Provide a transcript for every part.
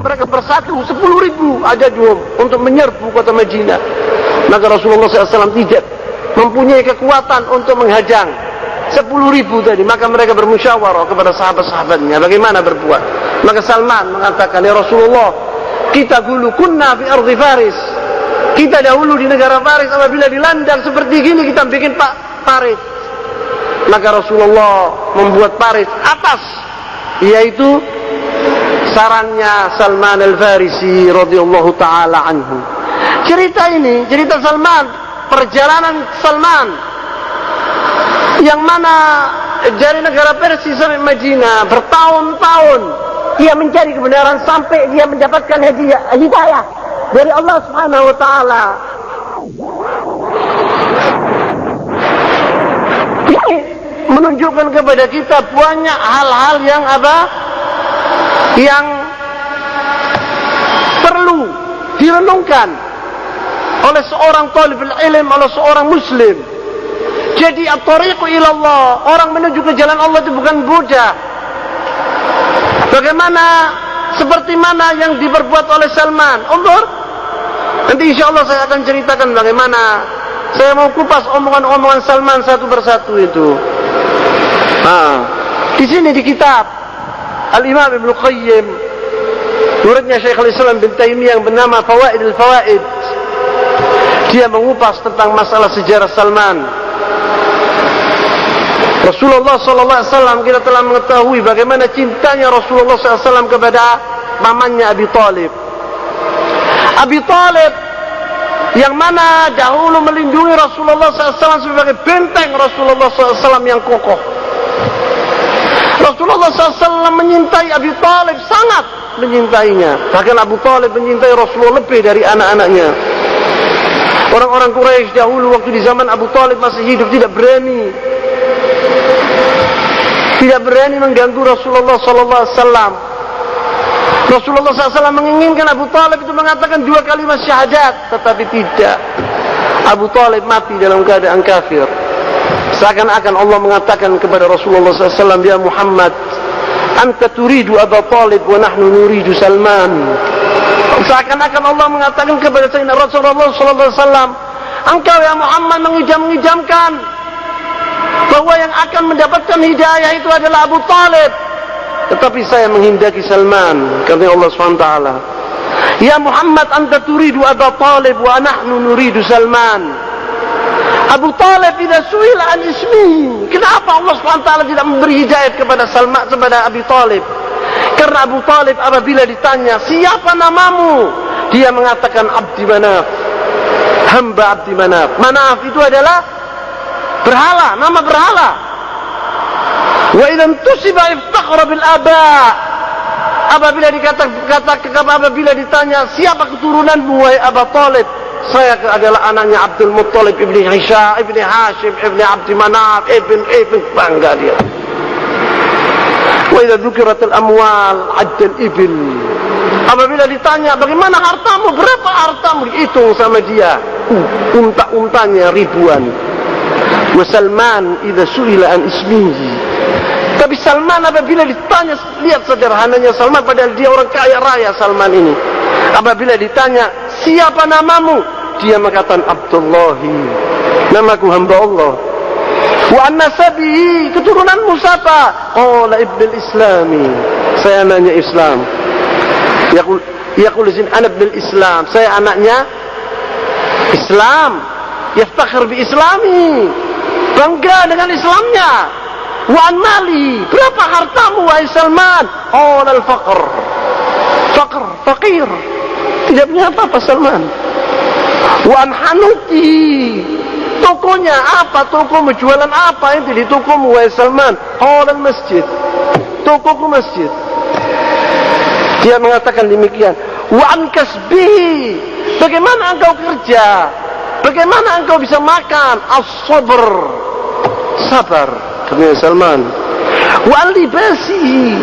mereka bersatu 10.000 ajajum untuk menyerbu kota Madinah. Maka Rasulullah SAW tidak mempunyai kekuatan untuk menghadang 10.000 tadi. Maka mereka bermusyawarah kepada sahabat-sahabatnya bagaimana berbuat. Maka Salman mengatakan, ya Rasulullah, kita dulu kunna fi ardi Faris, kita dahulu di negara Faris, apabila dilandang seperti gini kita bikin parit. Maka Rasulullah membuat parit atas, yaitu sarannya Salman al-Farisi radhiyallahu taala anhu. Cerita ini, cerita Salman, perjalanan Salman yang mana dari negara Persia sampai Madinah bertahun-tahun dia mencari kebenaran sampai dia mendapatkan hidayah dari Allah Subhanahu wa taala. Ini menunjukkan kepada kita banyak hal-hal yang yang perlu direnungkan oleh seorang talibul ilm, oleh seorang muslim. Jadi at-tariqu ila Allah, orang menuju ke jalan Allah itu bukan mudah. Bagaimana, seperti mana yang diperbuat oleh Salman. Undur, nanti insyaallah saya akan ceritakan bagaimana. Saya mau kupas omongan-omongan Salman satu persatu itu. Di sini di kitab Al-Imam Ibnu Qayyim, muridnya Syekhul Islam bin Taimiyah yang bernama Fawaid al-Fawaid, dia mengupas tentang masalah sejarah Salman. Rasulullah SAW, kita telah mengetahui bagaimana cintanya Rasulullah SAW kepada pamannya Abi Talib. Abi Talib yang mana dahulu melindungi Rasulullah SAW sebagai benteng Rasulullah SAW yang kokoh. Rasulullah SAW menyintai Abi Talib, sangat menyintainya. Bahkan Abu Talib menyintai Rasulullah lebih dari anak-anaknya. Orang-orang Quraisy dahulu waktu di zaman Abu Talib masih hidup tidak berani mengganggu Rasulullah SAW. Rasulullah SAW menginginkan Abu Talib itu mengatakan 2 kalimat syahadat, tetapi tidak. Abu Talib mati dalam keadaan kafir. Seakan-akan Allah mengatakan kepada Rasulullah SAW, ya Muhammad, anta turidu Abu Talib wa nahnu nuridu Salman. Seakan-akan Allah mengatakan kepada Sayyidina Rasulullah SAW, engkau ya Muhammad mengijam-ijamkan bahwa yang akan mendapatkan hidayah itu adalah Abu Talib, tetapi saya menghendaki Salman. Kata Allah SWT, ya Muhammad anta turidu Abu Talib wa nahnu nuridu Salman. Abu Talib tidak suila an ismihi. Kenapa Allah SWT tidak memberi hidayah kepada Salman, kepada Abi Talib? Karena Abu Talib apabila ditanya siapa namamu, dia mengatakan Abdi Manaf, hamba Abdi Manaf. Manaf itu adalah berhala, nama berhala. Wa idzan tusiba iftakhara bil aba. Apabila apabila ditanya siapa keturunanmu wahai Abu Talib, saya adalah anaknya Abdul Muttalib ibni Hisham, ibni Hashim, ibni Abdi Manaf, ibn bangga dia. Wa idza dzukiratul amwal addal ibil. Apabila ditanya bagaimana hartamu, berapa hartamu, dihitung sama dia. Unta-untanya ribuan. Wa Salman idza su'ila an ismihi. Tapi Salman apabila ditanya, lihat sederhananya Salman, padahal dia orang kaya raya Salman ini. Apabila ditanya siapa namamu, dia mengatakan Abdullahi, namaku hamba Allah. Wa an-nasabihi, keturunanmu siapa? Qala ibnul islami, saya anaknya Islam. Yaqul izin ana ibnul Islam, saya anaknya Islam. Yaftakhir bi islami, bangga dengan Islamnya. Wa an mali, berapa hartamu wahai Salman? Qala al-faqr, fakir, tidak punya apa-apa Salman. Wa an hanuti, tokonya apa, tokomu jualan apa itu di tokomu wahai Salman? Qala al-masjid, tokoku masjid. Dia mengatakan demikian. Wa an kasbihi, bagaimana engkau kerja, bagaimana engkau bisa makan? As-sabr, sabar, katanya Salman. Wa an libasihi,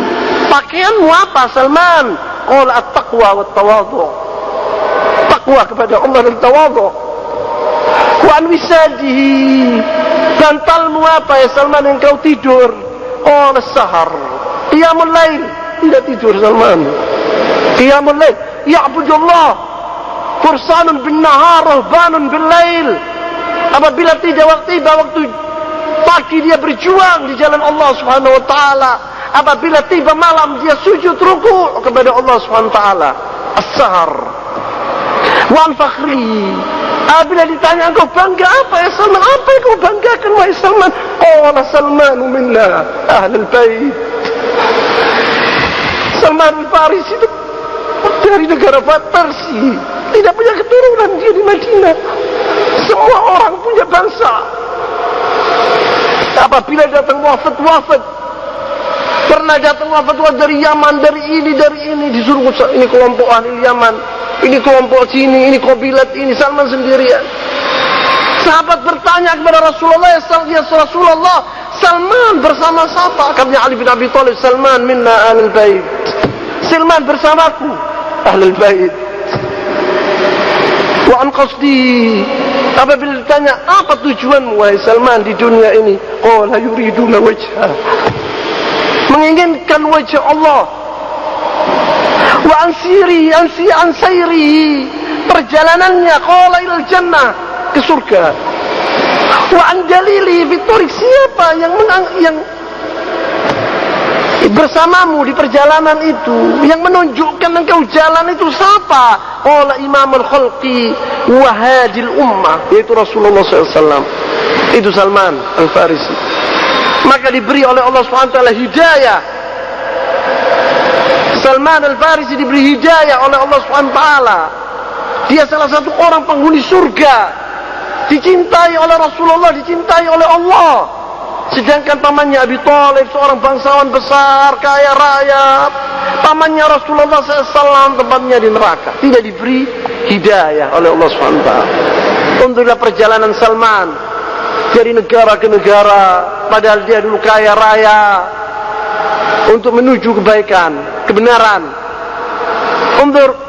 pakaianmu apa Salman? Qala at-taqwa wa at-tawadhu, takwa kepada Allah dan tawadhu. Wa an wisadihi, bantalmu apa ya Salman engkau tidur? Qala as-sahar, qiyamul lail, tidak tidur Salman. Qiyamul lail, ya'budullah. Fursanun bin nahar, ruhbanun bil lail. Apabila tiba waktu pagi dia berjuang di jalan Allah Subhanahu wa taala. Apabila tiba malam dia sujud ruku' kepada Allah Subhanahu wa taala. As-sahar. Wa al-fakhri. Apabila ditanya, engkau bangga apa ya Salman? Apa yang kau banggakan wahai Salman? Qala Salmanu minna ahlul bait. Salman al-Farisi itu dari negara Parsi, tidak punya keturunan, dia di Madinah. Semua orang punya bangsa. Apabila datang wafat, pernah datang wafat dari Yaman, dari ini disuruh ini kelompok ahli Yaman, ini kelompok sini, ini kabilat ini, Salman sendirian. Sahabat bertanya kepada Rasulullah, ya Rasulullah, Salman bersama siapa? Katanya Ali bin Abi Thalib, Salman minna ahlul bait. Salman bersamaku ahlul bait. Wa an qasdi. Apabila ditanya, apa tujuanmu wahai Salman di dunia ini? Qala yuriduna wajha. Menginginkan wajah Allah. Wa ansiri perjalanannya qala ilal jannah, ke surga. Wa andalili fiturik, siapa yang bersamamu di perjalanan itu, yang menunjukkan engkau jalan itu siapa? Qala imamul khalqi wa hadil ummah, yaitu Rasulullah SAW. Itu Salman al-Farisi. Maka diberi oleh Allah SWT hidayah. Salman al-Farisi diberi hidayah oleh Allah SWT. Dia salah satu orang penghuni surga, dicintai oleh Rasulullah, dicintai oleh Allah. Sedangkan pamannya Abi Thalib, seorang bangsawan besar, kaya raya, pamannya Rasulullah SAW tempatnya di neraka, tidak diberi hidayah oleh Allah SWT. Untuklah perjalanan Salman dari negara ke negara, padahal dia dulu kaya raya, untuk menuju kebaikan, kebenaran. Untuk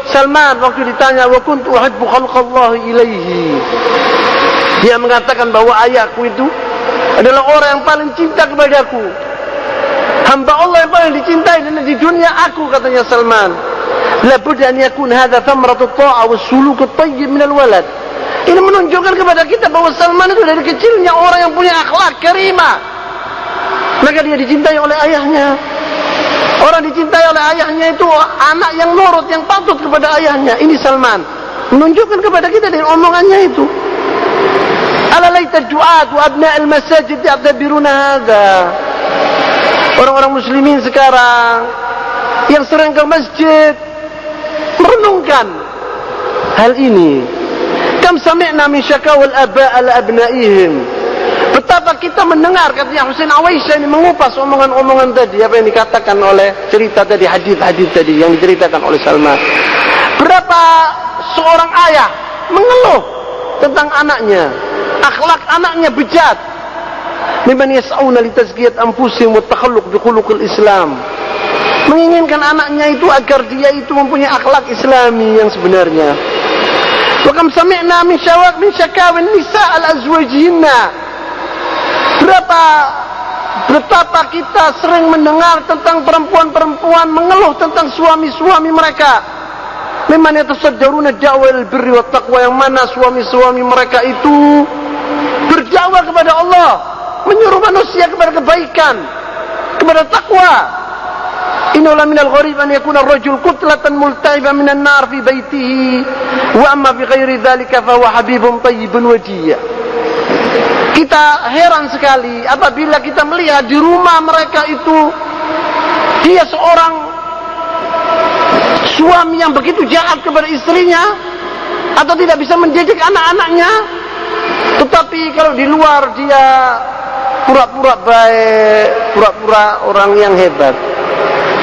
Salman waktu ditanya, wa kuntu uhibbu khalqallahi ilaihi, dia mengatakan bahwa ayahku itu adalah orang yang paling cinta kepadaku, hamba Allah yang paling dicintai di dunia aku, katanya Salman. La budda an yakun hadha thamratu at-ta'a was-suluk at-tayyib min al-walad. Ini menunjukkan kepada kita bahwa Salman itu dari kecilnya orang yang punya akhlak karimah. Maka dia dicintai oleh ayahnya. Orang dicintai oleh ayahnya itu anak yang nurut, yang patuh kepada ayahnya. Ini Salman menunjukkan kepada kita dengan omongannya itu. Ala laita du'at wa abna' al-masajid ya'tabiruna hadha. Orang-orang muslimin sekarang yang sering ke masjid merenungkan hal ini. Kam sami'na min syakawal aba' ala abna'ihim. Betapa kita mendengar, katanya Husain Awaisyah ini mengupas omongan-omongan tadi, apa yang dikatakan oleh cerita tadi, hadis-hadis tadi yang diceritakan oleh Salman. Berapa seorang ayah mengeluh tentang anaknya, akhlak anaknya bejat. Mimman yas'auna li tazkiyat anfusihim wa takhalluq bi khuluqil Islam. Menginginkan anaknya itu agar dia itu mempunyai akhlak Islami yang sebenarnya. Wa kam sami'na min syakawin nisa al-azwajihinna. Betapa kita sering mendengar tentang perempuan-perempuan mengeluh tentang suami-suami mereka. Memang yatasaddaruna da'wal birri wat taqwa, yang mana suami-suami mereka itu berdakwah kepada Allah, menyuruh manusia kepada kebaikan, kepada takwa. Innahu minal gharib an yakuna ar-rajul kutlatan multahiban minan nar fi baitihi wa amma fi ghairi dhalika fa huwa habibun tayyibun wajiyya. Kita heran sekali apabila kita melihat di rumah mereka itu dia seorang suami yang begitu jahat kepada istrinya, atau tidak bisa mendidik anak-anaknya. Tetapi kalau di luar dia pura-pura baik, pura-pura orang yang hebat.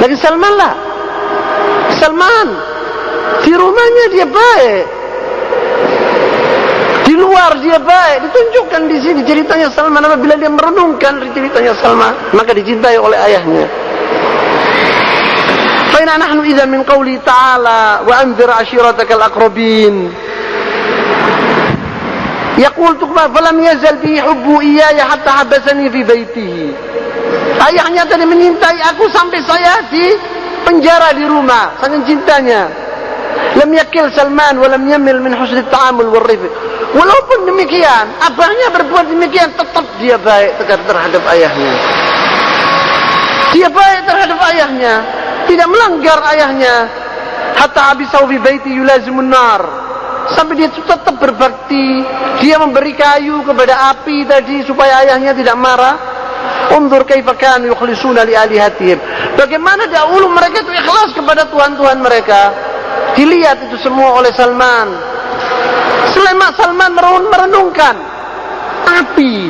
Lagi Salman lah, Salman di rumahnya dia baik, di luar dia baik. Ditunjukkan di sini ceritanya Salman. Apabila dia merenungkan ceritanya Salman, maka dicintai oleh ayahnya. Faina nahnu idza min qouli ta'ala wa anzir ashiratakal aqrabin. Yaqul tuqba falam yazal bi hubbu iyaya hatta habasani fi baitihi. Ayahnya tadi menyintai aku sampai saya penjara di rumah saking cintanya. Lam yakil Salman wa lam yamil min husni ta'amul wal rifq. Walaupun demikian, abahnya berbuat demikian, tetap dia baik terhadap ayahnya. Dia baik terhadap ayahnya, tidak melanggar ayahnya. Hatta abisahu fi baiti yulazimun nar. Sampai dia tetap berbakti, dia memberi kayu kepada api tadi supaya ayahnya tidak marah. Unzur kaifa kanu yukhlisuna li alihatihim. Bagaimana dahulu mereka itu ikhlas kepada tuhan-tuhan mereka. Dilihat itu semua oleh Salman. Salman merenungkan api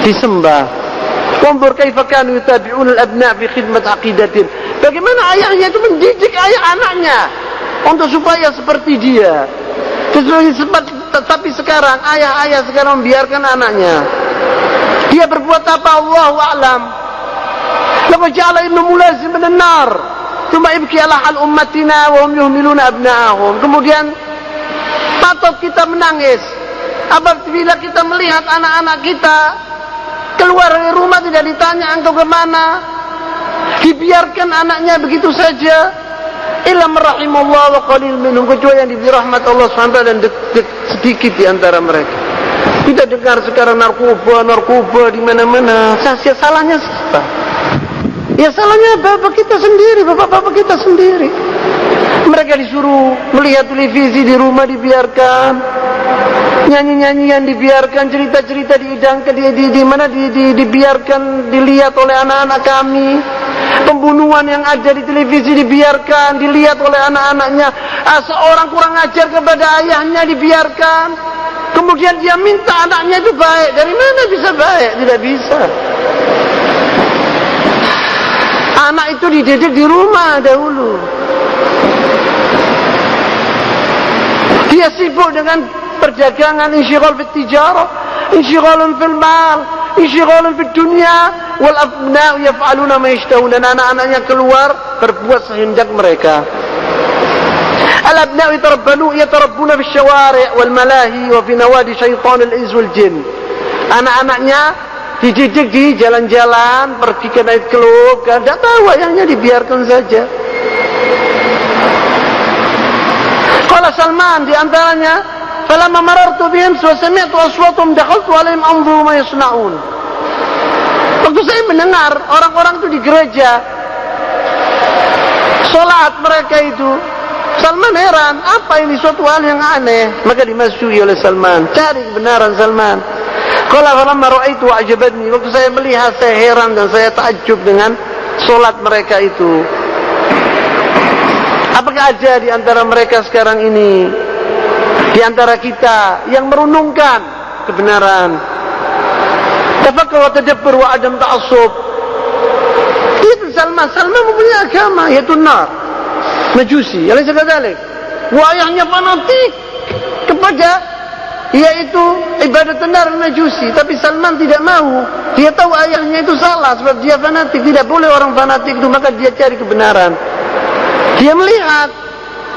disembah. Unzur kaifa kanu yutabi'una al-abna' fi khidmat aqidatin. Bagaimana ayahnya itu mendidik anaknya untuk supaya seperti dia. Tetapi sekarang ayah-ayah sekarang membiarkan anaknya. Dia berbuat apa? Allahu a'lam. Laqad ja'ala ibnu mulazim min an-nar. Tsumma ibki ala hal ummatina wa hum yuhmiluna abna'ahum. Kemudian patut kita menangis apabila kita melihat anak-anak kita keluar dari rumah tidak ditanya engkau kemana, dibiarkan anaknya begitu saja. Illa rahimallahu wa qalil minhum, kecuali yang diberi rahmat Allah SWT dan sedikit di antara mereka. Kita dengar sekarang narkoba di mana-mana. Salahnya siapa? Ya salahnya bapak kita sendiri, bapak-bapak kita sendiri. Mereka disuruh melihat televisi di rumah dibiarkan, nyanyi-nyanyian dibiarkan, cerita-cerita diidangkan, dibiarkan dilihat oleh anak-anak kami. Pembunuhan yang ada di televisi dibiarkan, dilihat oleh anak-anaknya. Seorang kurang ajar kepada ayahnya dibiarkan. Kemudian dia minta anaknya itu baik. Dari mana bisa baik? Tidak bisa. Anak itu dididik di rumah dahulu. Dia sibuk dengan perdagangan, insyighal fit tijarah, insyighal fil mal, insyighal fid dunya, wal abna'u yaf'aluna ma yashtahun. Dan anak-anaknya keluar berbuat sehendak mereka. Al-abna'u yatarabbuna fi syawari' wal malahi wa fi nawadi syaitan al-ins wal jin. Anak-anaknya dididik di jalan-jalan, pergi ke night club, tidak tahu ayahnya, dibiarkan saja. Qala Salman di antaranya, falamma marartu bihim wa sami'tu aswatahum dakhaltu alaihim anzuru ma yasna'un. Waktu saya mendengar orang-orang itu di gereja salat mereka itu, Salman heran, apa ini suatu hal yang aneh. Maka dimasuki oleh Salman, cari kebenaran Salman. Qala falamma ra'aitu a'jabani, waktu saya melihat saya heran dan saya takjub dengan salat mereka itu. Apakah ada di antara mereka sekarang ini, di antara kita yang merenungkan kebenaran? Tafakkur wa tadabbur wa adam ta'assub. Itu Salman mempunyai agama, yaitu nar, Majusi, yang lain sekadalik. Ayahnya fanatik kepada yaitu ibadat nar Majusi, tapi Salman tidak mau. Dia tahu ayahnya itu salah sebab dia fanatik. Tidak boleh orang fanatik itu, maka dia cari kebenaran. Dia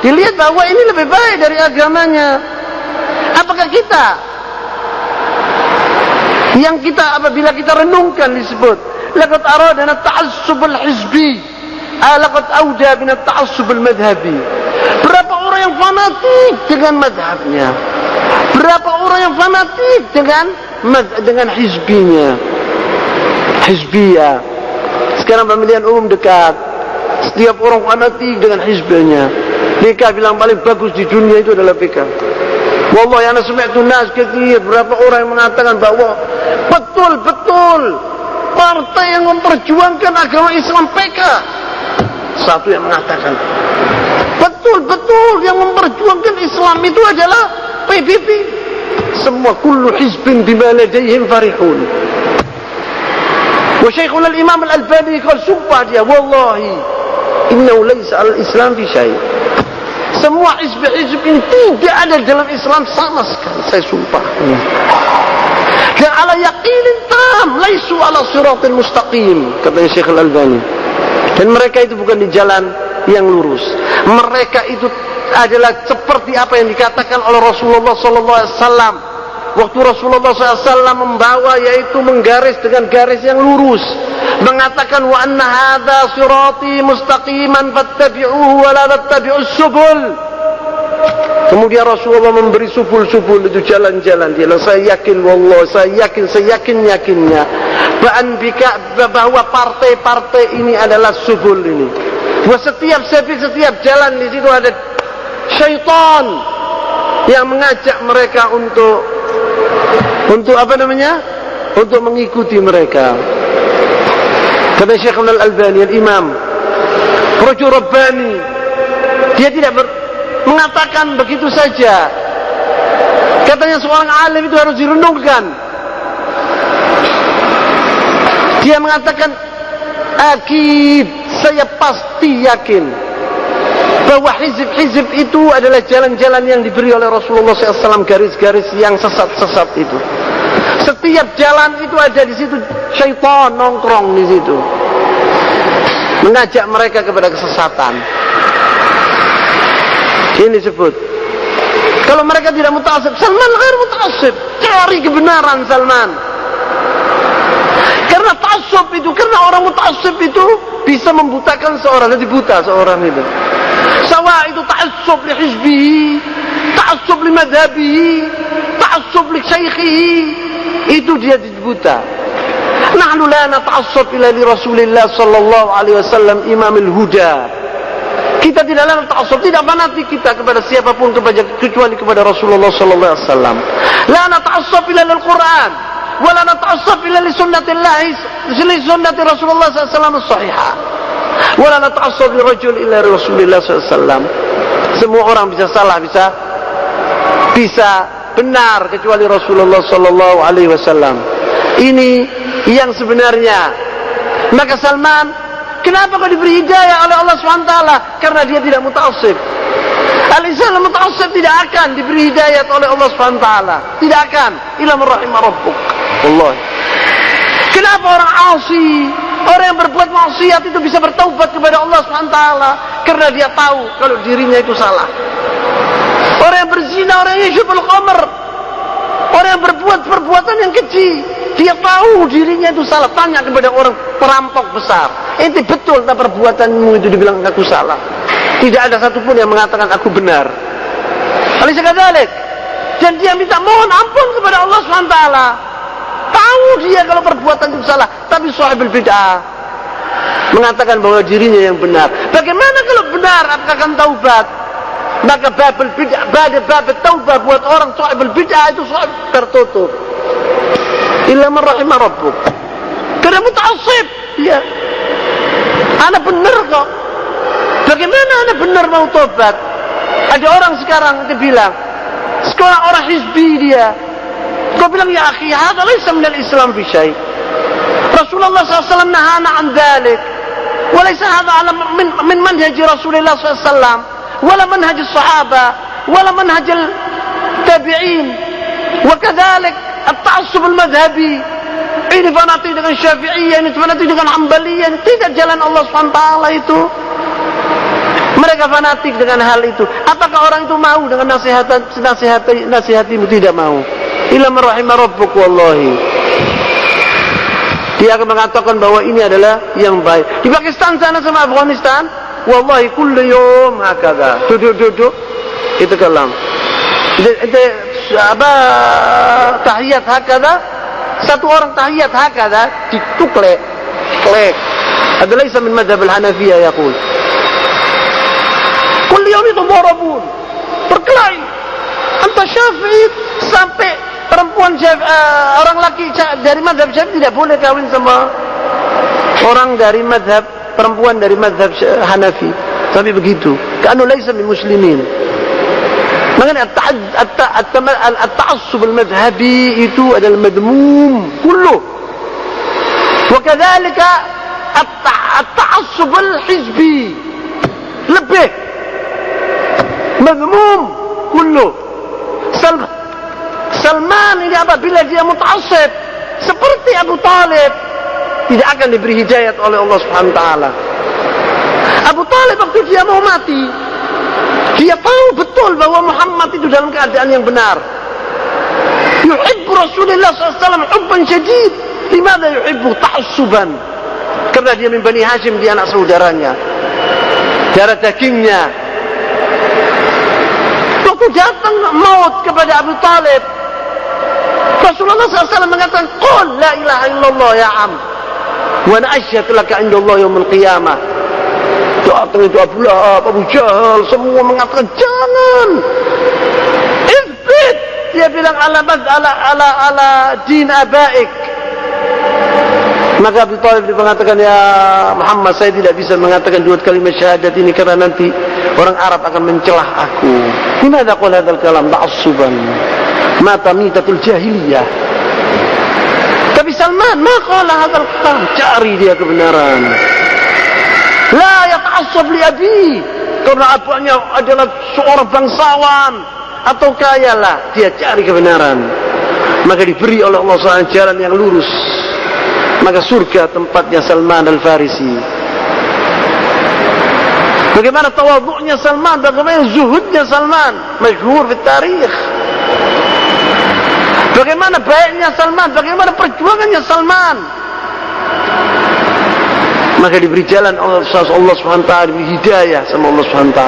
dilihat bahwa ini lebih baik dari agamanya. Apakah kita apabila kita renungkan disebut laqad aradana at-ta'assub al-hizbi, laqad awda bin at-ta'assub al-madhhabi. Berapa orang yang fanatik dengan madhabnya, berapa orang yang fanatik dengan hizbinya, hizbiyah. Sekarang pemilihan umum dekat, setiap orang fanatik dengan hizbnya. PK bilang paling bagus di dunia itu adalah PK. Wallahi ana sami'tu nas katsir, berapa orang yang mengatakan bahwa betul-betul partai yang memperjuangkan agama Islam PK. Satu yang mengatakan betul-betul yang memperjuangkan Islam itu adalah PBB. Semua kullu hizbin bima ladaihim farihun. Wa Syekhuna al-Imam al-Albani qala sumpah dia, wallahi innahu laysa al-Islam fi syai'. Semua hizb-hizb ini tidak ada dalam Islam sama sekali, saya sumpah. Dan ala yaqinin tam, laisu ala siratil mustaqim, kata Syekh Al-Albani. Dan mereka itu bukan di jalan yang lurus. Mereka itu adalah seperti apa yang dikatakan oleh Rasulullah sallallahu alaihi wasallam waktu Rasulullah SAW membawa, yaitu menggaris dengan garis yang lurus, mengatakan wa anna hadza sirati mustaqiman fattabi'uhu wa la tattabi'us subul. Kemudian Rasulullah memberi subul-subul, itu jalan-jalan. Dia bilang, saya yakin wallah, saya yakin-yakinnya bahwa partai-partai ini adalah subul ini. Bahwa setiap jalan di situ ada syaitan yang mengajak mereka untuk apa namanya? Untuk mengikuti mereka. Kata Syekh Al-Albani, al-Imam, Rajul Rabbani, dia tidak mengatakan begitu saja. Katanya seorang alim itu harus direnungkan. Dia mengatakan, akid, saya pasti yakin bahwa hizib-hizib itu adalah jalan-jalan yang diberi oleh Rasulullah SAW, garis-garis yang sesat-sesat itu. Setiap jalan itu ada di situ syaitan nongkrong di situ, mengajak mereka kepada kesesatan. Ini disebut. Kalau mereka tidak muta'assib, Salman ghair muta'assib, cari kebenaran Salman. Karena ta'assub itu, karena orang muta'assib itu bisa membutakan seorang, jadi buta seorang itu. Sawa itu ta'assub li hizbihi, ta'assub li madhabihi, ta'assub li syaikhihi, itu dia buta. Nahnu la nata'assub ila li Rasulillah sallallahu alaihi wasallam imamil huda. Kita tidak lalu ta'assub, tidak fanatik kita kepada siapapun kecuali kepada Rasulullah sallallahu alaihi wasallam. La nata'assub ila al-Qur'an, wa la nata'assub ila li sunnatillahi, li sunnati Rasulullah sallallahu alaihi wasallam as-sahihah. Wa la nata'assub li rajul ila Rasulillah sallallahu alaihi wasallam. Semua orang bisa salah, bisa benar kecuali Rasulullah sallallahu alaihi wasallam. Ini yang sebenarnya. Maka Salman, kenapa kau diberi hidayah oleh Allah SWT? Karena dia tidak muta'assib. Al-insan muta'assib tidak akan diberi hidayah oleh Allah SWT. Tidak akan. Illa man rahima rabbuk. Wallahi. Kenapa orang asi, orang yang berbuat maksiat itu bisa bertaubat kepada Allah SWT? Karena dia tahu kalau dirinya itu salah. Orang yang berzina, orang yang syubul khamr, orang yang berbuat perbuatan yang keji, dia tahu dirinya itu salah. Tanya kepada orang perampok besar, ente betul tak perbuatanmu itu? Dibilang aku salah. Tidak ada satupun yang mengatakan aku benar. Alaysa kadzalik? Dan dia minta mohon ampun kepada Allah SWT. Tahu dia kalau perbuatan itu salah, tapi sahibul bid'ah mengatakan bahwa dirinya yang benar. Bagaimana kalau benar akan taubat? Maka babul bid'ah, babul taubat buat orang sahibul bid'ah itu tertutup. Illa man rahima rabbuk. Karena muta'assib dia. Ana benar kok. Bagaimana ana benar mau tobat? Ada orang sekarang itu bilang, sekolah orang hizbi dia. Kau bilang, ya akhi, hadha laysa minal Islam fi syai'. Rasulullah SAW nahana an dhalik. Wa laysa hadha ala min manhaj Rasulullah SAW. Wala manhaj as-sahaba, wala manhaj al-tabi'in. Wa kadzalik at-ta'assub al-madhhabi. Ini fanatik dengan Syafi'iyah, ini fanatik dengan Hanbaliyah. Tidak jalan Allah SWT itu. Mereka fanatik dengan hal itu. Apakah orang itu mau dengan nasihatimu? Tidak mau. Illa man rahima rabbuk, wallahi. Dia akan mengatakan bahwa ini adalah yang baik. Di Pakistan sana sama Afghanistan, wallahi kullu yawm hakadha. Duduk itu kalam. Itu apa tahiyat hakadha? Satu orang tahiyat hakadha dituklek. Ada laisa min madhhab al-Hanafiyah yaqul. Kullu yawm yatadarabun. Berkelahi. Anta Syafi'i sampai perempuan orang laki dari madhab Syafi'i tidak boleh kawin sama orang dari madhab, perempuan dari madhab Hanafi. Tapi begitu. Kanu laisa min muslimin. Makanya at-ta'assub al-madhhabi itu adalah madmum kullu. Wa kadzalika at-ta'assub al-hizbi lebih madmum kullu. Salman ini apabila dia muta'assib seperti Abu Talib, tidak akan diberi hidayat oleh Allah Subhanahu wa taala. Abu Talib waktu dia mau mati, dia tahu betul bahwa Muhammad itu dalam keadaan yang benar. yuhibbu Rasulullah SAW hubban syadid. Limadha yuhibbu? Ta'assuban. Karena dia min Bani Hashim, dia anak saudaranya, darah dagingnya. Waktu datang maut kepada Abu Talib, Rasulullah SAW mengatakan, Qul la ilaha illallah ya am, wa ana asyhadu laka indallah yaumil qiyamah. Datang itu Abu Lahab, Abu Jahal, semua mengatakan jangan. Izbit. Dia bilang ala din abaik. Maka Abu Talib mengatakan, ya Muhammad, saya tidak bisa mengatakan dua kalimat syahadat ini karena nanti orang Arab akan mencelah aku. Gimana qul hadzal kalam ta'assuban mata mitatul jahiliyah. Tapi Salman ma qala hadzal kalam, cari dia kebenaran. La yata'assab li abi, karena abahnya adalah seorang bangsawan atau kaya lah, dia cari kebenaran. Maka diberi oleh Allah SWT jalan yang lurus. Maka surga tempatnya Salman Al-Farisi. Bagaimana tawadhu'nya Salman, bagaimana zuhudnya Salman, masyhur di tarikh. Bagaimana baiknya Salman, bagaimana perjuangannya Salman. Maka diberi jalan Allah SWT, diberi hidayah sama Allah SWT.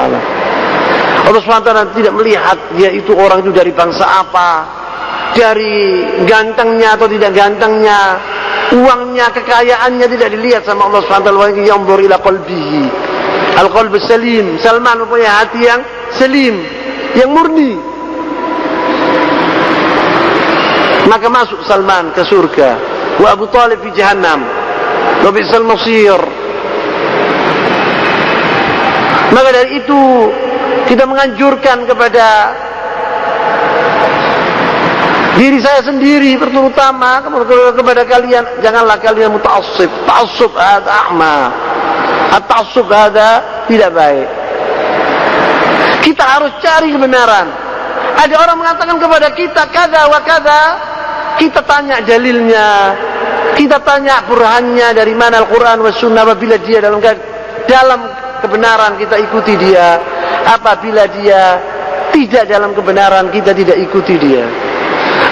Allah SWT tidak melihat dia itu orang itu dari bangsa apa, dari gantengnya atau tidak gantengnya, uangnya, kekayaannya tidak dilihat sama Allah SWT. Wa yanzur ila qalbihi, al-qalb salim. Salman mempunyai hati yang salim, yang murni. Maka masuk Salman ke surga, wa Abu Talib fi jahannam, wa bi'sal masir. Maka dari itu kita menganjurkan kepada diri saya sendiri terutama kepada kalian, janganlah kalian muta'assib. Ta'assub hadza a'ma. At-ta'assub hadza tidak baik. Kita harus cari kebenaran. Ada orang mengatakan kepada kita kada wa kada, kita tanya dalilnya, kita tanya burhannya dari mana Al-Quran wa Sunnah. Apabila dia dalam kebenaran, kita ikuti dia. Apabila dia tidak dalam kebenaran, kita tidak ikuti dia.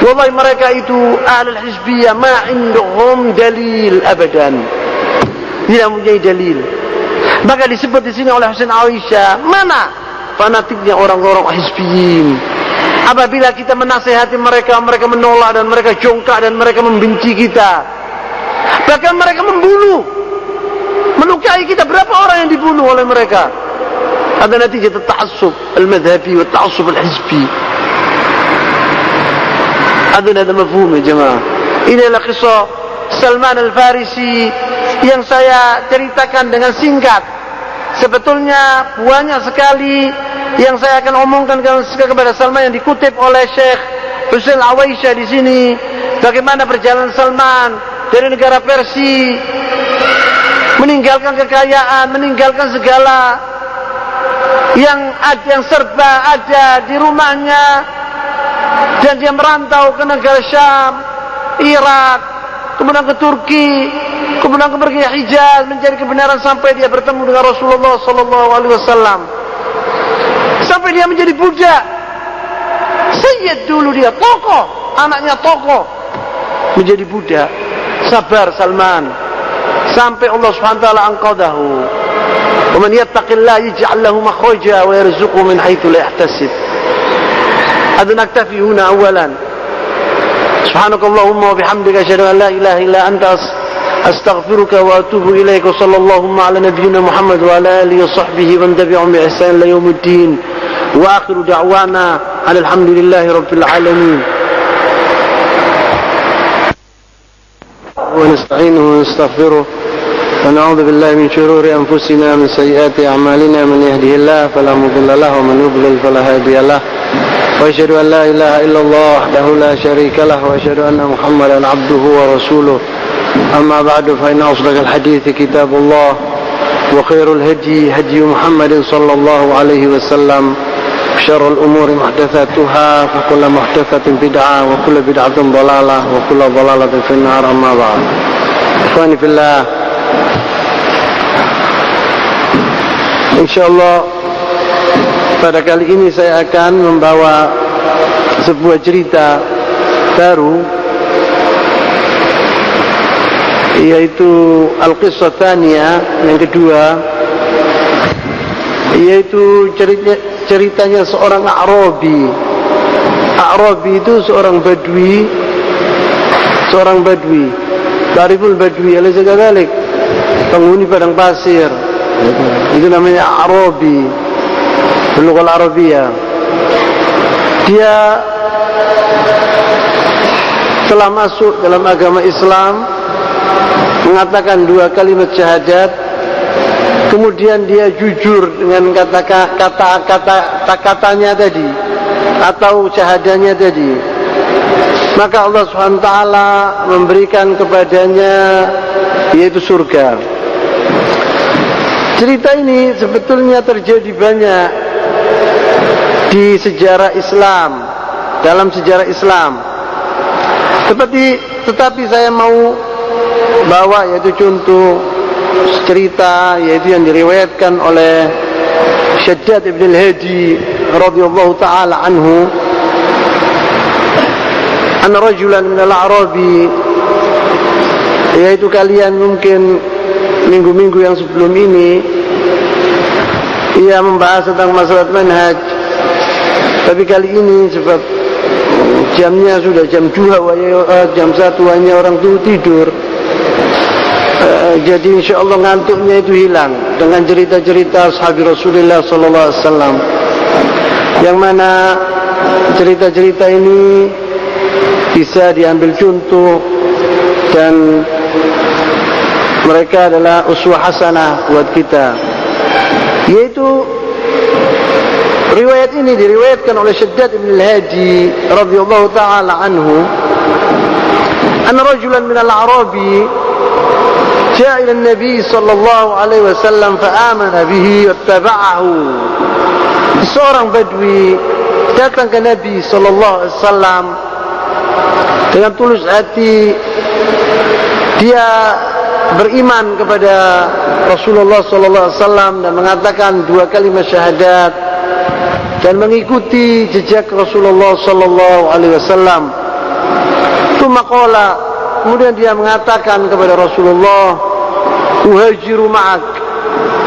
Wallahi mereka itu ahlul hizbiyah, ma indhum dalil abadan, tidak mempunyai dalil. Maka disebut di sini oleh Husain Aisyah, mana fanatiknya orang-orang hizbiyin. Apabila kita menasihati mereka, mereka menolak dan mereka jongkak dan mereka membenci kita. Bahkan mereka membunuh, melukai kita. Berapa orang yang dibunuh oleh mereka? Ada natijah ta'assub al-madhabi wa ta'assub al-hizbi. Ada mafhum ya jemaah. Inilah kisah Salman Al-Farisi yang saya ceritakan dengan singkat. Sebetulnya banyak sekali yang saya akan omongkan kepada Salman yang dikutip oleh Syekh Husain Al-Aisyah di sini. Bagaimana perjalanan Salman dari negara Persia, meninggalkan kekayaan, meninggalkan segala yang serba ada di rumahnya, dan dia merantau ke negara Syam, Irak, kemudian ke Turki, kemudian pergi ke Hijaz mencari kebenaran sampai dia bertemu dengan Rasulullah SAW. Sampai dia menjadi budak. Sayyid dulu dia, tokoh, anaknya tokoh, menjadi budak. Sabar Salman sampai Allah SWT anqadahu. Wa man yattaqillaha yaj'al lahu makhraja wa yarzuqhu min haitsu la yahtasib. Hada naktafi huna awalan. Subhanakallahumma wa bihamdika asyhadu an la ilaha illa anta astaghfiruka wa atubu ilaik. Sallallahu ala nabiyyina Muhammad wa ala alihi wa sahbihi wa tabi'ahum bi ihsan ila yaumiddin. Wa akhiru da'wana alhamdulillahi rabbil alamin. Wa nasta'inuhu wa nastaghfiruh. ونعوذ بالله من شرور أنفسنا من سيئات أعمالنا من يهده الله فلا مضل له ومن يضلل فلا هادي له وأشهد أن لا إله إلا الله وحده لا شريك له وأشهد أن محمدا عبده ورسوله أما بعد فإن أصدق الحديث كتاب الله وخير الهدي هدي محمد صلى الله عليه وسلم شر الأمور محدثاتها فكل محدثة بدعة وكل بدعة ضلالة وكل ضلالة في النار أما بعد. إخواني في الله, InsyaAllah pada kali ini saya akan membawa sebuah cerita baru, yaitu Al-Qissah Tsaniyah, yang kedua, yaitu ceritanya seorang A'rabi. A'rabi itu seorang Badui, Tariful Badui, alaysa kadzalik, penghuni padang pasir. Itu namanya A'rabi, Lughah Arabiyah. Dia telah masuk dalam agama Islam, mengatakan 2 kalimat syahadat, kemudian dia jujur dengan kata-katanya tadi atau syahadanya tadi, maka Allah SWT memberikan kepadanya yaitu surga. Cerita ini sebetulnya terjadi banyak di sejarah Islam, dalam sejarah Islam. Tetapi saya mau bawa yaitu contoh cerita, yaitu yang diriwayatkan oleh Shaddad ibn al-Hadi radhiyallahu ta'ala anhu, anna rajulan min al-A'rabi, yaitu kalian mungkin minggu-minggu yang sebelum ini ia membahas tentang masalah manhaj, tapi kali ini sebab jamnya sudah jam 2, jam 1 hanya orang tidur, jadi insyaallah ngantuknya itu hilang dengan cerita-cerita sahabat Rasulullah sallallahu alaihi wasallam, yang mana cerita-cerita ini bisa diambil contoh dan mereka adalah uswah hasanah buat kita. Yaitu riwayat ini diriwayatkan oleh Shaddad ibn al-Hadi radhiyallahu ta'ala anhu, anna rajulan min al-A'rabi jaa ila an-nabi sallallahu alaihi wasallam fa amana bihi wattaba'ahu. Seorang Badui datang ke Nabi sallallahu alaihi wasallam dengan tulus hati, dia beriman kepada Rasulullah sallallahu alaihi wasallam dan mengatakan 2 kalimat syahadat dan mengikuti jejak Rasulullah sallallahu alaihi wasallam. Tsumma qala, kemudian dia mengatakan kepada Rasulullah, uhajiru ma'ak,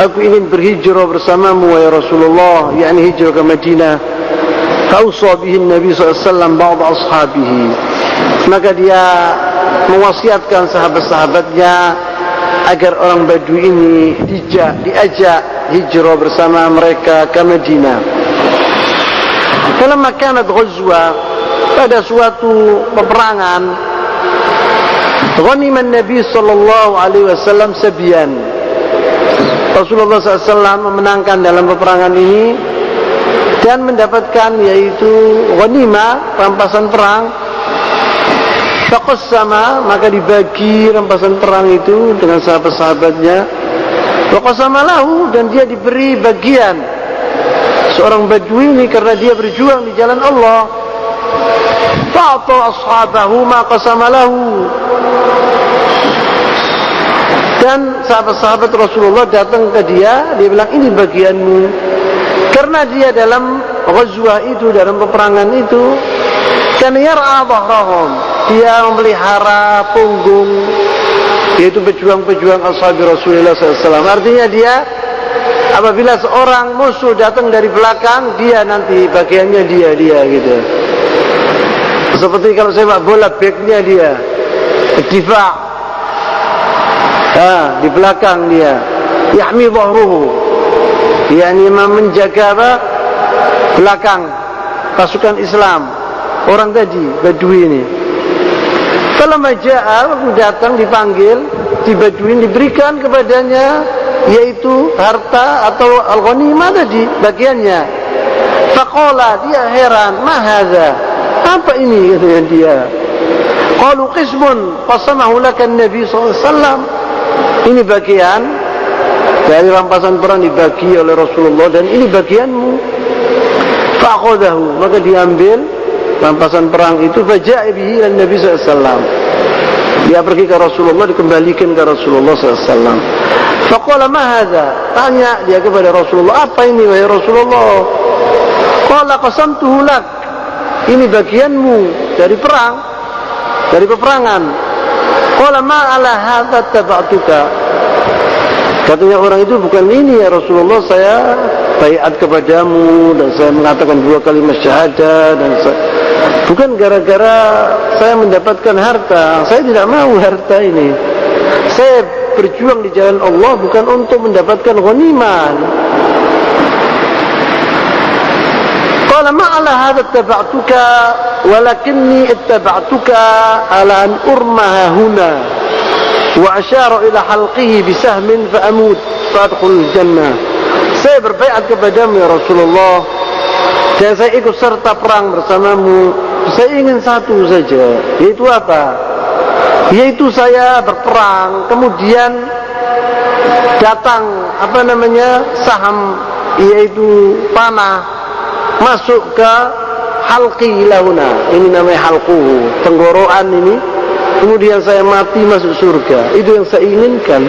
aku ingin berhijrah bersamamu wahai Rasulullah, yakni hijrah ke Madinah. Fausa bihi Nabi sallallahu alaihi wasallam ba'd ashabihi, maka dia mewasiatkan sahabat-sahabatnya agar orang Badui ini diajak hijrah bersama mereka ke Madinah. Falamma kanat ghazwa, pada suatu peperangan, ghanima Nabi sallallahu alaihi wasallam sabiyan, Rasulullah SAW memenangkan dalam peperangan ini dan mendapatkan yaitu ghanimah, rampasan perang. Faqassama, maka dibagi rampasan perang itu dengan sahabat-sahabatnya. Faqassama lahu, dan dia diberi bagian seorang Badui ini karena dia berjuang di jalan Allah. Fa'ata ashabahu ma qasama lahu, dan sahabat-sahabat Rasulullah datang ke dia bilang, ini bagianmu, karena dia dalam ghazwah itu, dalam peperangan itu, kana yar'a dhahrahum, dia memelihara punggung, yaitu pejuang-pejuang ashab Rasulullah SAW. Artinya dia, apabila seorang musuh datang dari belakang, dia nanti bagiannya dia gitu. Seperti kalau sepak bola, backnya dia, difa', di belakang dia, yahmi dhahruhu, yakni menjaga belakang pasukan Islam, orang tadi Badui ini. Kalau maja'a, waktu datang dipanggil, si Badui diberikan kepadanya yaitu harta atau al-ghanimah tadi, bagiannya. Faqala, dia heran, ma hadza, apa ini, katanya dia. Qalu qismun qasamahu laka an-nabi sallallahu alaihi wasallam, ini bagian dari rampasan perang dibagi oleh Rasulullah dan ini bagianmu. Faqadahu, maka diambil rampasan perang itu, faja'a bihi ila Nabi sallallahu alaihi wasallam, dia pergi ke Rasulullah, dikembalikan ke Rasulullah sallallahu alaihi wasallam. Faqala ma hadza, tanya dia kepada Rasulullah, apa ini wahai Rasulullah? Qala qasamtuhu lak, ini bagianmu dari perang. dari peperangan. Qala ma ala hadza taba'tuka. Katanya orang itu, bukan ini ya Rasulullah, saya baiat kepadamu dan saya mengatakan 2 kalimat syahadat dan bukan gara-gara saya mendapatkan harta. Saya tidak mau harta ini. Saya berjuang di jalan Allah bukan untuk mendapatkan ghanimah. Qala ma ala hadza ittaba'tuka walakinni ittaba'tuka ala an urmaha huna wa asyara ila halqihi bisahmin fa amut fa adkhulul jannah. Saya berbaiat kepadamu ya Rasulullah, dan saya ikut serta perang bersamamu. Saya ingin satu saja, yaitu apa? Yaitu saya berperang, kemudian datang saham, yaitu panah, masuk ke halqi lahuna. Ini namanya halquhu, tenggorokan ini. Kemudian saya mati masuk surga. Itu yang saya inginkan.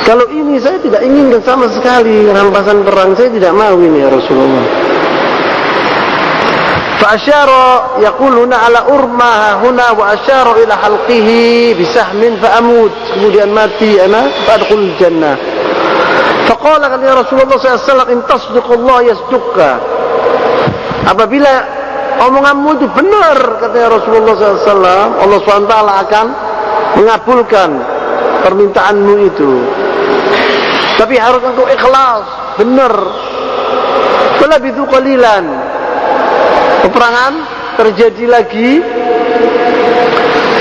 Kalau ini saya tidak inginkan sama sekali, rampasan perang saya tidak mau ini ya Rasulullah. Fa'asyara yaquluna ala urma huna wa asyara ila halqihi bisahmin fa'amut. Kemudian mati ana fa'adkhul jannah. Faqala ya Rasulullah sallallahu alaihi wasallam in tasdiqullah yasduqka. Apabila omonganmu itu benar, katanya Rasulullah SAW, Allah SWT akan mengabulkan permintaanmu itu. Tapi harus engkau ikhlas, benar. Falabithu qalilan. Peperangan terjadi lagi.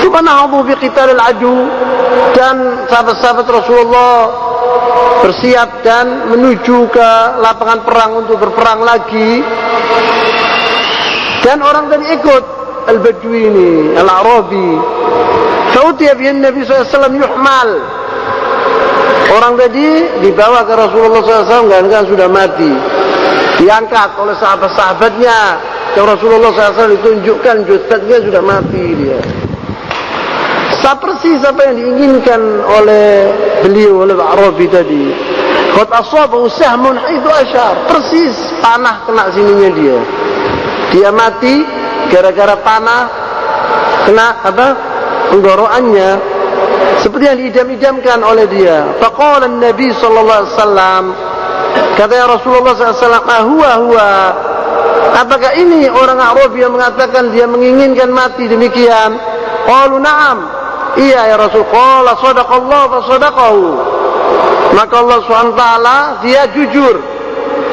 Subhanahu biqitalil adu, dan sahabat-sahabat Rasulullah bersiap dan menuju ke lapangan perang untuk berperang lagi. Dan orang tadi ikut Al-Badwi ini, Al-Arabi. Fa'utiya bihi Nabi SAW yuhmal. Orang tadi dibawa ke Rasulullah SAW, kan sudah mati. Diangkat oleh sahabat-sahabatnya ke Rasulullah SAW, ditunjukkan jasadnya sudah mati dia. Persis apa yang diinginkan oleh beliau, oleh Arabi tadi. Qad asabahu sahmun haitsu asyar. Persis panah kena sininya dia. Dia mati gara-gara panah kena tenggorokannya, seperti yang diidam-idamkan oleh dia. Faqala Nabi sallallahu alaihi wasallam, kata Rasulullah sallallahu alaihi wasallam, huwa. Apakah ini orang Arabi yang mengatakan dia menginginkan mati demikian? Qalu na'am. Iya ya Rasul. Qala sadaqallahu fa sadaqahu. Maka Allah SWT dia jujur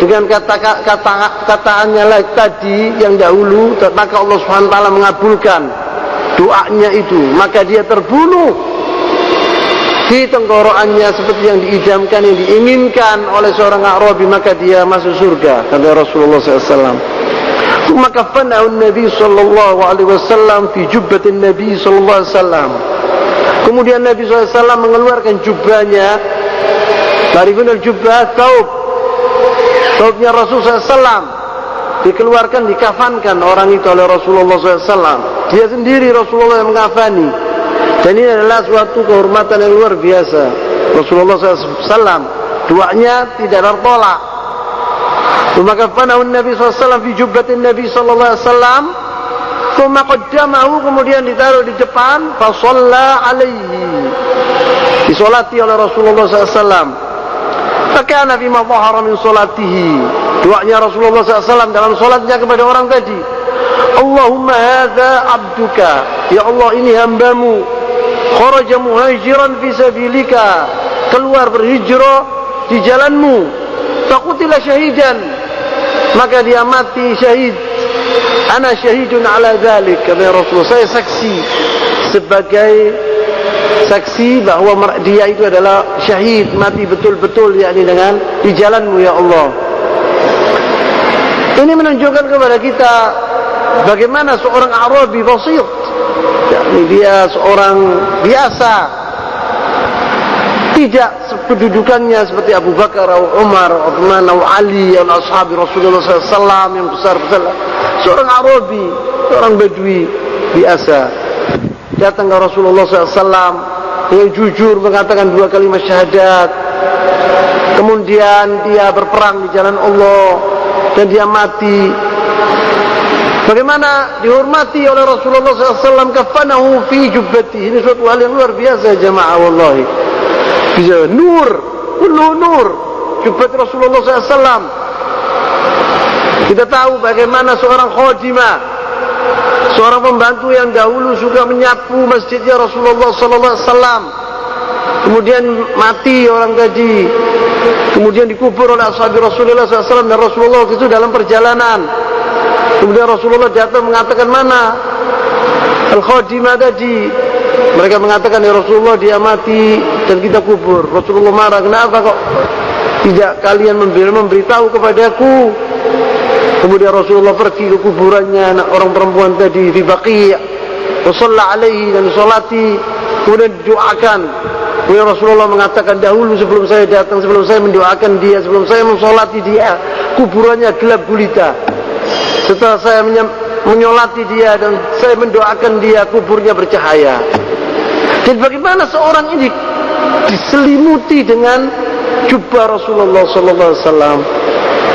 dengan kataannya tadi yang dahulu, maka Allah SWT mengabulkan doanya itu. Maka dia terbunuh di tenggorokannya seperti yang diidamkan, yang diinginkan oleh seorang Arabi, maka dia masuk surga, kata Rasulullah SAW. Maka fanahu Nabi sallallahu alaihi wasallam fi jubbatin Nabi sallallahu alaihi wasallam. Kemudian Nabi SAW mengeluarkan jubahnya, tarifun al-jubbah, taubnya Rasulullah SAW, dikeluarkan, dikafankan orang itu oleh Rasulullah SAW. Dia sendiri Rasulullah yang mengafani. Dan ini adalah suatu kehormatan yang luar biasa. Rasulullah SAW doanya tidak tertolak. Maka kafanahu Nabi SAW fi jubbatin Nabi SAW. Tsumma qaddamahu, kemudian ditaruh di depan, fa shalla alaihi, disolati oleh Rasulullah SAW. Fakana bima dhahara min salatihi, doanya Rasulullah SAW dalam salatnya kepada orang tadi. Allahumma hadza abduka, ya Allah ini hambamu, kharaja muhajiran fi sabilika, keluar berhijrah di jalanmu, faqutila syahidan, maka dia mati syahid. Ana syahidun ala dzalik, kata Rasulullah, saya saksi, sebagai saksi bahwa dia itu adalah syahid, mati betul-betul, yakni dengan di jalanmu ya Allah. Ini menunjukkan kepada kita bagaimana seorang Arabi basit, yakni dia seorang biasa, tidak kedudukannya seperti Abu Bakar, Umar, Uthman, Ali, ashabi Rasulullah SAW yang besar-besar. Seorang Arabi, seorang Badui biasa, datang ke Rasulullah SAW yang jujur mengatakan 2 kalimat syahadat. Kemudian dia berperang di jalan Allah dan dia mati Bagaimana dihormati oleh Rasulullah SAW, kafanahu fi jubbati. Ini suatu hal yang luar biasa jamaah, wallahi. Bisa nur, penuh nur jubbat Rasulullah SAW. Kita tahu bagaimana seorang khadimah, seorang pembantu yang dahulu suka menyapu masjidnya Rasulullah SAW, kemudian mati orang tadi, kemudian dikubur oleh ashabi Rasulullah SAW, dan Rasulullah itu dalam perjalanan. Kemudian Rasulullah datang mengatakan, mana al-khadimah tadi? Mereka mengatakan, ya Rasulullah dia mati dan kita kubur. Rasulullah marah, kenapa kok tidak kalian memberitahu kepadaku? Kemudian Rasulullah pergi ke kuburannya anak orang perempuan tadi di Baqi', shalla alaihi, dan salati, kemudian doakan. Kemudian Rasulullah mengatakan, dahulu sebelum saya datang, sebelum saya mendoakan dia, sebelum saya mensolati dia, kuburannya gelap gulita. Setelah saya menyolati dia dan saya mendoakan dia, kuburnya bercahaya. Dan bagaimana seorang ini diselimuti dengan jubah Rasulullah SAW.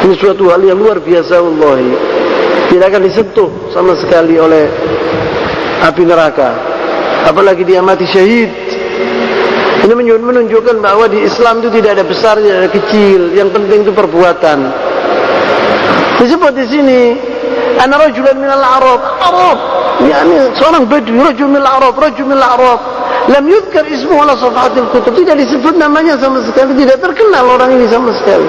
Ini suatu hal yang luar biasa, wallahi. Tidak akan disentuh sama sekali oleh api neraka, apalagi dia mati syahid. Ini menunjukkan bahwa di Islam itu tidak ada besar, tidak ada kecil. Yang penting itu perbuatan. Disebut di sini, ana rajulan minal Arab, yakni seorang Badui, rajul minal Arab, lam yudhkar ismuhu ala safahatil kutub, tidak disebut namanya sama sekali, tidak terkenal orang ini sama sekali.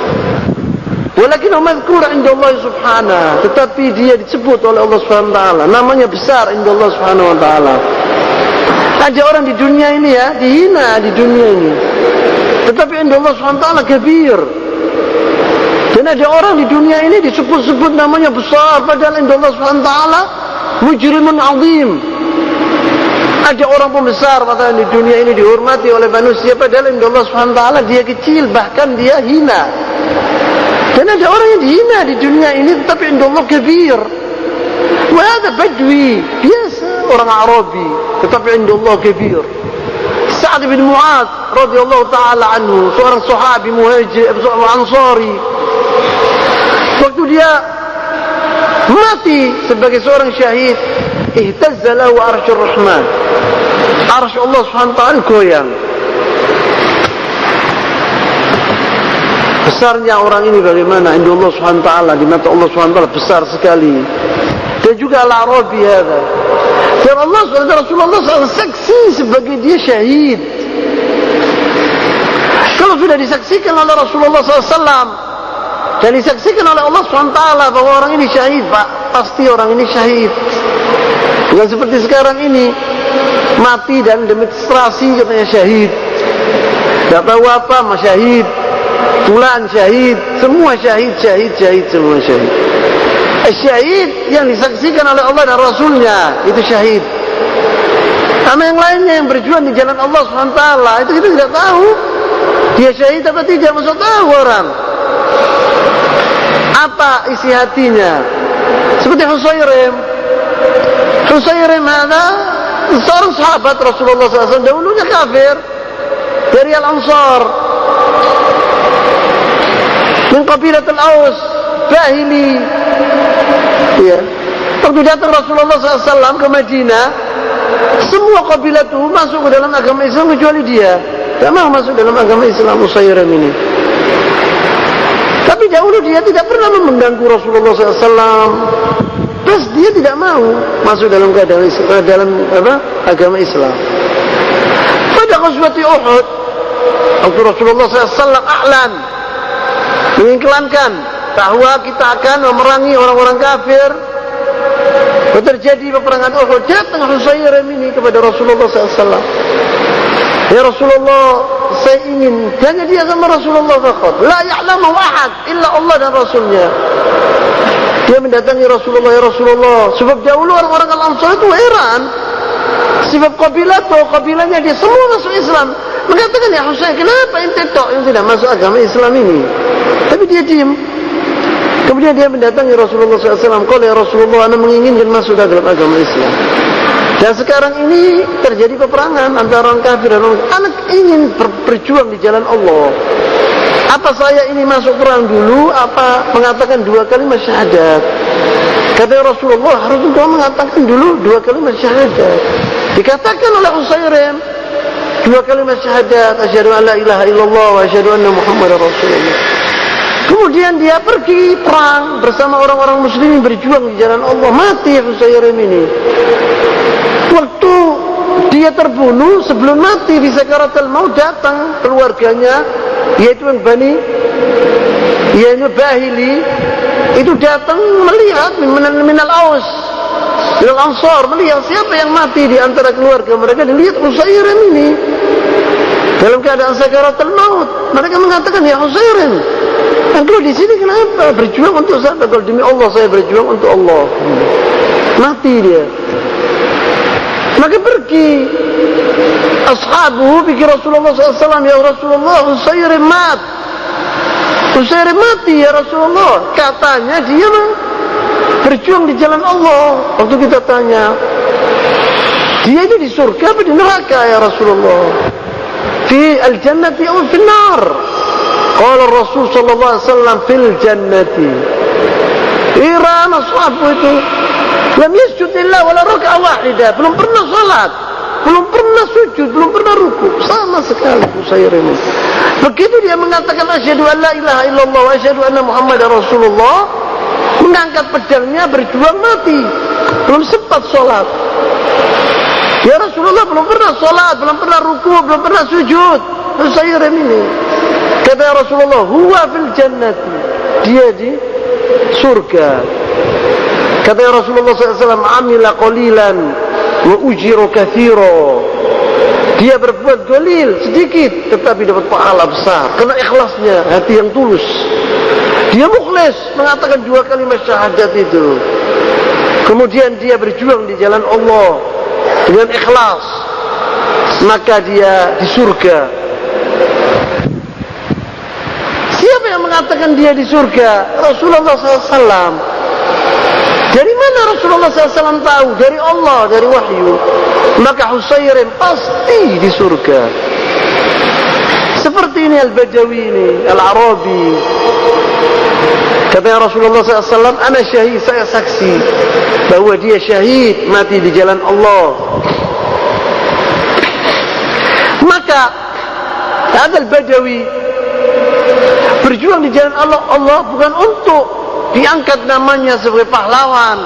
Walakin madhkur inda Allah subhanahu, tetapi dia disebut oleh Allah subhanahu wa ta'ala, namanya besar inda Allah subhanahu wa ta'ala. Ada orang di dunia ini ya, dihina di dunia ini, tetapi inda Allah subhanahu wa ta'ala kabir. Dan ada orang di dunia ini disebut-sebut namanya besar, padahal inda Allah subhanahu wa ta'ala mujrimun azim. Ada orang pembesar padahal di dunia ini dihormati oleh manusia, padahal inda Allah subhanahu wa ta'ala dia kecil, bahkan dia hina. Dan ada orang yang dihina di dunia ini, tetapi inda Allah kabir. Wa hadha badwi, biasa orang Arabi, tetapi inda Allah kabir. Sa'ad bin Mu'adz radhiyallahu ta'ala anhu, seorang sahabi muhajir, ansari. Waktu dia mati sebagai seorang syahid, ihtazza lahu arsyur rahman, arsy Allah subhanahu wa ta'ala goyang. Besarnya orang ini bagaimana inda Allah subhanahu wa ta'ala, di mata Allah subhanahu wa ta'ala besar sekali. Dan juga al-Arabi hadha, dan Allah SWT, Rasulullah SAW saksi sebagai dia syahid. Kalau sudah disaksikan oleh Rasulullah SAW dan disaksikan oleh Allah SWT bahwa orang ini syahid, Pak, pasti orang ini syahid. Bukan seperti sekarang ini, mati dan demonstrasi katanya syahid, tidak tahu apa, mas syahid, fulan syahid, semua syahid, semua syahid. Syahid yang disaksikan oleh Allah dan Rasulnya, itu syahid. Sama yang lainnya yang berjuang di jalan Allah SWT, itu kita tidak tahu dia syahid atau tidak, maksud tahu orang apa isi hatinya. Seperti Husayrim ada seorang sahabat Rasulullah SAW, dahulunya kafir, dari Al-Ansar, min qabilatul Aus, Bahili. Ya. Waktu datang Rasulullah SAW ke Madinah, semua kabilah itu masuk ke dalam agama Islam kecuali dia. Tidak mau masuk dalam agama Islam, Husayrim ini. Tapi dahulu dia tidak pernah mengganggu Rasulullah SAW. Terus dia tidak mau masuk dalam agama Islam. Pada ghazwati Uhud, waktu Rasulullah SAW a'lan, mengiklankan bahwa kita akan memerangi orang-orang kafir, terjadi peperangan Uhud, datang Husayrim ini kepada Rasulullah SAW. Ya Rasulullah, saya ingin hanya dia sama Rasulullah faqat, la ya'lamu ahad illa Allah dan Rasulnya. Dia mendatangi Rasulullah, ya Rasulullah, sebab dahulu orang-orang Al-Ansar itu heran, sebab kabilahnya dia semua masuk Islam. Mengatakan, ya Husain, kenapa ente tok yang tidak masuk agama Islam ini? Tapi dia diam. Kemudian dia mendatangi Rasulullah SAW. Kalau ya Rasulullah, anda menginginkan masuk dalam agama Islam. Dan sekarang ini terjadi peperangan antara orang kafir dan orang. Anak ingin berjuang di jalan Allah. Apa saya ini masuk perang dulu? Apa mengatakan 2 kalimat syahadat? Kata Rasulullah, harus engkau mengatakan dulu 2 kalimat syahadat. Dikatakan oleh Usairim 2 kalimat syahadat, asyhadu an la ilaha illallah wa asyhadu anna Muhammadar Rasulullah. Kemudian dia pergi perang bersama orang-orang muslimin, berjuang di jalan Allah. Mati Usairim ini. Waktu dia terbunuh, sebelum mati di sakaratul maut, datang keluarganya, yaitu yang yaitu Bahili, itu datang melihat minal aus, minal ansar, melihat siapa yang mati di antara keluarga mereka. Dilihat Usairim ini dalam keadaan sakaratul maut. Mereka mengatakan, ya Usairim, engkau di sini kenapa? Berjuang untuk siapa? Kalau demi Allah saya berjuang untuk Allah. Mati dia. Maka pergi ashabu pikir Rasulullah SAW, ya Rasulullah, Usairim mati ya Rasulullah. Katanya dia berjuang di jalan Allah. Waktu kita tanya, dia itu di surga atau di neraka ya Rasulullah? Fi al-jannati atau fi nar? Qala Rasul sallallahu alaihi wasallam fil jannati. Iran ashabu itu lam yasjud illa wala raka'ah wahidah, belum pernah salat, belum pernah sujud, belum pernah ruku sama sekali Usairim. Begitu dia mengatakan asyhadu an la ilaha illallah wa asyhadu anna Muhammadar Rasulullah, mengangkat pedangnya, berjuang, mati, belum sempat salat. Ya Rasulullah, belum pernah salat, belum pernah ruku, belum pernah sujud Usairim ini. Kata ya Rasulullah, huwa fil jannati, dia di surga. Kata ya Rasulullah SAW, amila qalilan wa ujiru kathiro. Dia berbuat qalil, sedikit, tetapi dapat pahala besar. Karena ikhlasnya, hati yang tulus. Dia mukhlis, mengatakan 2 kalimat syahadat itu. Kemudian dia berjuang di jalan Allah dengan ikhlas, maka dia di surga. Siapa yang mengatakan dia di surga? Rasulullah SAW. Dari mana Rasulullah SAW tahu? Dari Allah, dari wahyu. Maka Usairim pasti di surga. Seperti ini Al-Badawi ini, Al-Arabi. Kata Rasulullah SAW, ana syahid, saya saksi bahwa dia syahid, mati di jalan Allah. Maka Al-Badawi berjuang di jalan Allah bukan untuk diangkat namanya sebagai pahlawan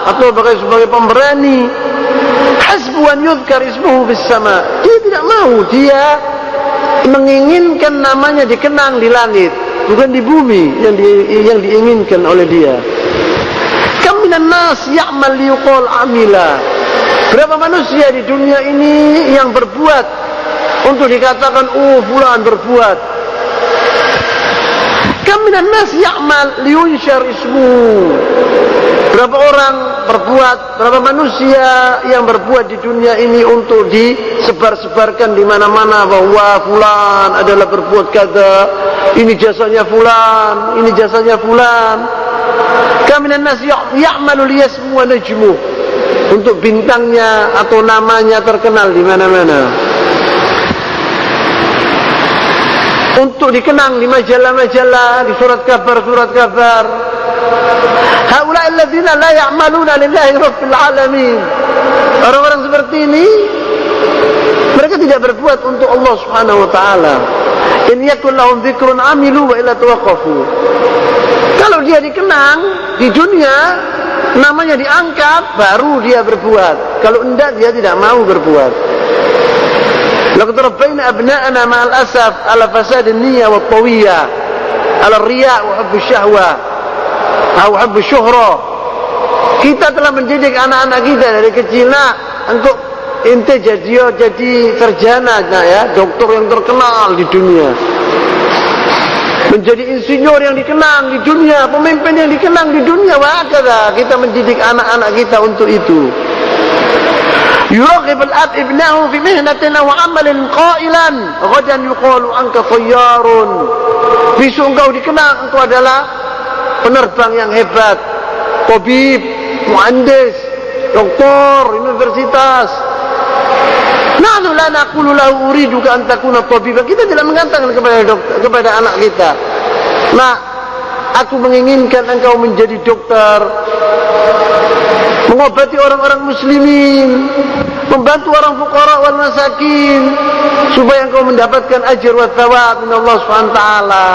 atau sebagai pemberani. Hasbu an yudhkar ismuhu bis sama. Dia tidak mau, dia menginginkan namanya dikenang di langit, bukan di bumi yang diinginkan oleh dia. Kam minan nas ya'mal liyuqal amila. Berapa manusia di dunia ini yang berbuat untuk dikatakan fulan berbuat. Kam minan nas ya'mal liyunshar ismu. Berapa orang berbuat, berapa manusia yang berbuat di dunia ini untuk disebar-sebarkan di mana-mana bahwa fulan adalah berbuat kata, ini jasanya fulan, ini jasanya fulan. Kam minan nas ya'malu liyasmu wa najmu, untuk bintangnya atau namanya terkenal di mana-mana, untuk dikenang di majalah-majalah, di surat kabar. Haula'i alladzina la ya'maluna lillahi rabbil alamin. Orang-orang seperti ini, mereka tidak berbuat untuk Allah Subhanahu wa taala. In yakul lahum dzikrun amilu wa illa tawaqqafu. Kalau dia dikenang di dunia, namanya diangkat, baru dia berbuat. Kalau enggak, dia tidak mau berbuat. Laqad rabbayna abna'ana ma'al asaf ala fasad an-niyyah wa at-tawiyah, ala ar-riya' wa hubb ash-shahwa, atau hubb ash-syuhra. Kita telah mendidik anak-anak kita dari kecil, engkau ente jadi sarjana, ya, dokter yang terkenal di dunia, menjadi insinyur yang dikenang di dunia, pemimpin yang dikenang di dunia. Wahakala kita mendidik anak-anak kita untuk itu. Yuraqib al-ab ibnahu fi mihnatin aw amalin qailan ghadan yuqalu anka tayyarun. Besok engkau dikenang, engkau adalah penerbang yang hebat, tabib, muhandis, doktor, universitas. Nahnu la naqulu lahu uriduka an takuna tabiban. Kita tidak mengatakan kepada anak kita, "Nah, aku menginginkan engkau menjadi dokter." mengobati orang-orang muslimin, membantu orang fuqara wal masakin, supaya engkau mendapatkan ajr wa thawab min Allah Subhanahu wa taala.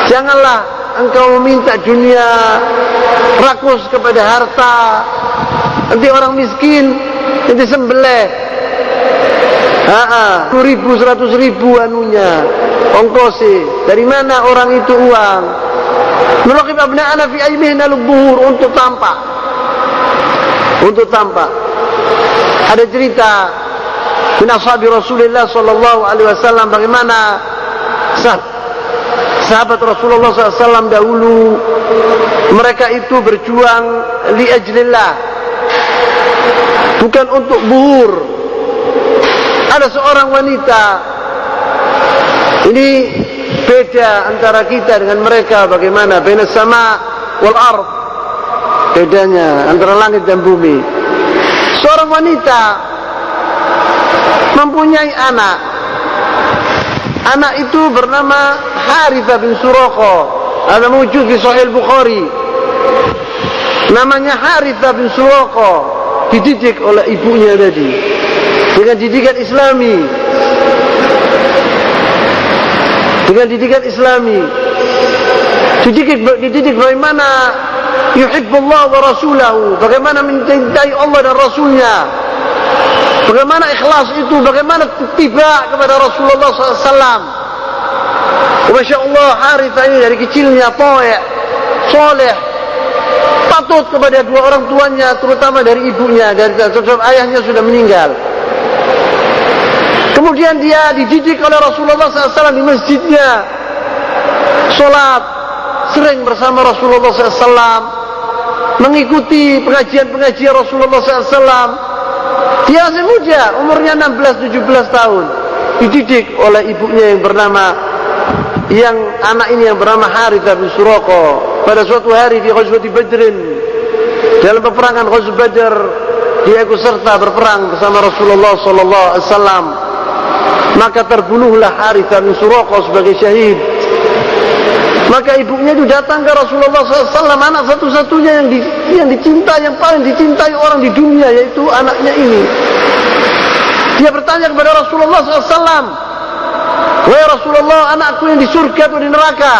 Janganlah engkau meminta dunia, rakus kepada harta. Nanti orang miskin nanti sembelih 10.000, 100.000 anunya, ongkosnya. Dari mana orang itu uang? Nuraqib abna'ana fi aymihna lubuhur, untuk tampak. Untuk tampak. Ada cerita min ashabi Rasulullah sallallahu alaihi wasallam, bagaimana sahabat Rasulullah SAW dahulu mereka itu berjuang li ajlillah, bukan untuk buhur. Ada seorang wanita, ini beda antara kita dengan mereka, bagaimana baina sama wal ard, bedanya antara langit dan bumi. Seorang wanita mempunyai anak. Anak itu bernama Harithah bin Suraqah. Ada wujud di Sahih Bukhari. Namanya Harithah bin Suraqah, dididik oleh ibunya tadi dengan didikan Islami. Dengan didikan Islami. Dididik bagaimana yuhibbullah wa rasulahu, bagaimana mencintai Allah dan Rasulnya, bagaimana ikhlas itu, bagaimana tiba kepada Rasulullah SAW. Masya Allah, Harithah ini dari kecilnya taat, soleh, patut kepada dua orang tuanya, terutama dari ibunya, dari ayahnya sudah meninggal. Kemudian dia dididik oleh Rasulullah SAW di masjidnya, sholat sering bersama Rasulullah SAW, mengikuti pengajian-pengajian Rasulullah SAW. Dia masih muda, umurnya 16-17 tahun, dididik oleh ibunya yang anak ini yang bernama Harithah bin Suraqah. Pada suatu hari di Ghazwati Badrin, dalam peperangan Ghazwat Badr, dia ikut serta berperang bersama Rasulullah SAW. Maka terbunuhlah Harithah bin Suraqah sebagai syahid. Maka ibunya itu datang ke Rasulullah SAW, anak satu-satunya yang dicintai, yang paling dicintai orang di dunia, yaitu anaknya ini. Dia bertanya kepada Rasulullah SAW, wahai Rasulullah, anakku yang di surga atau di neraka?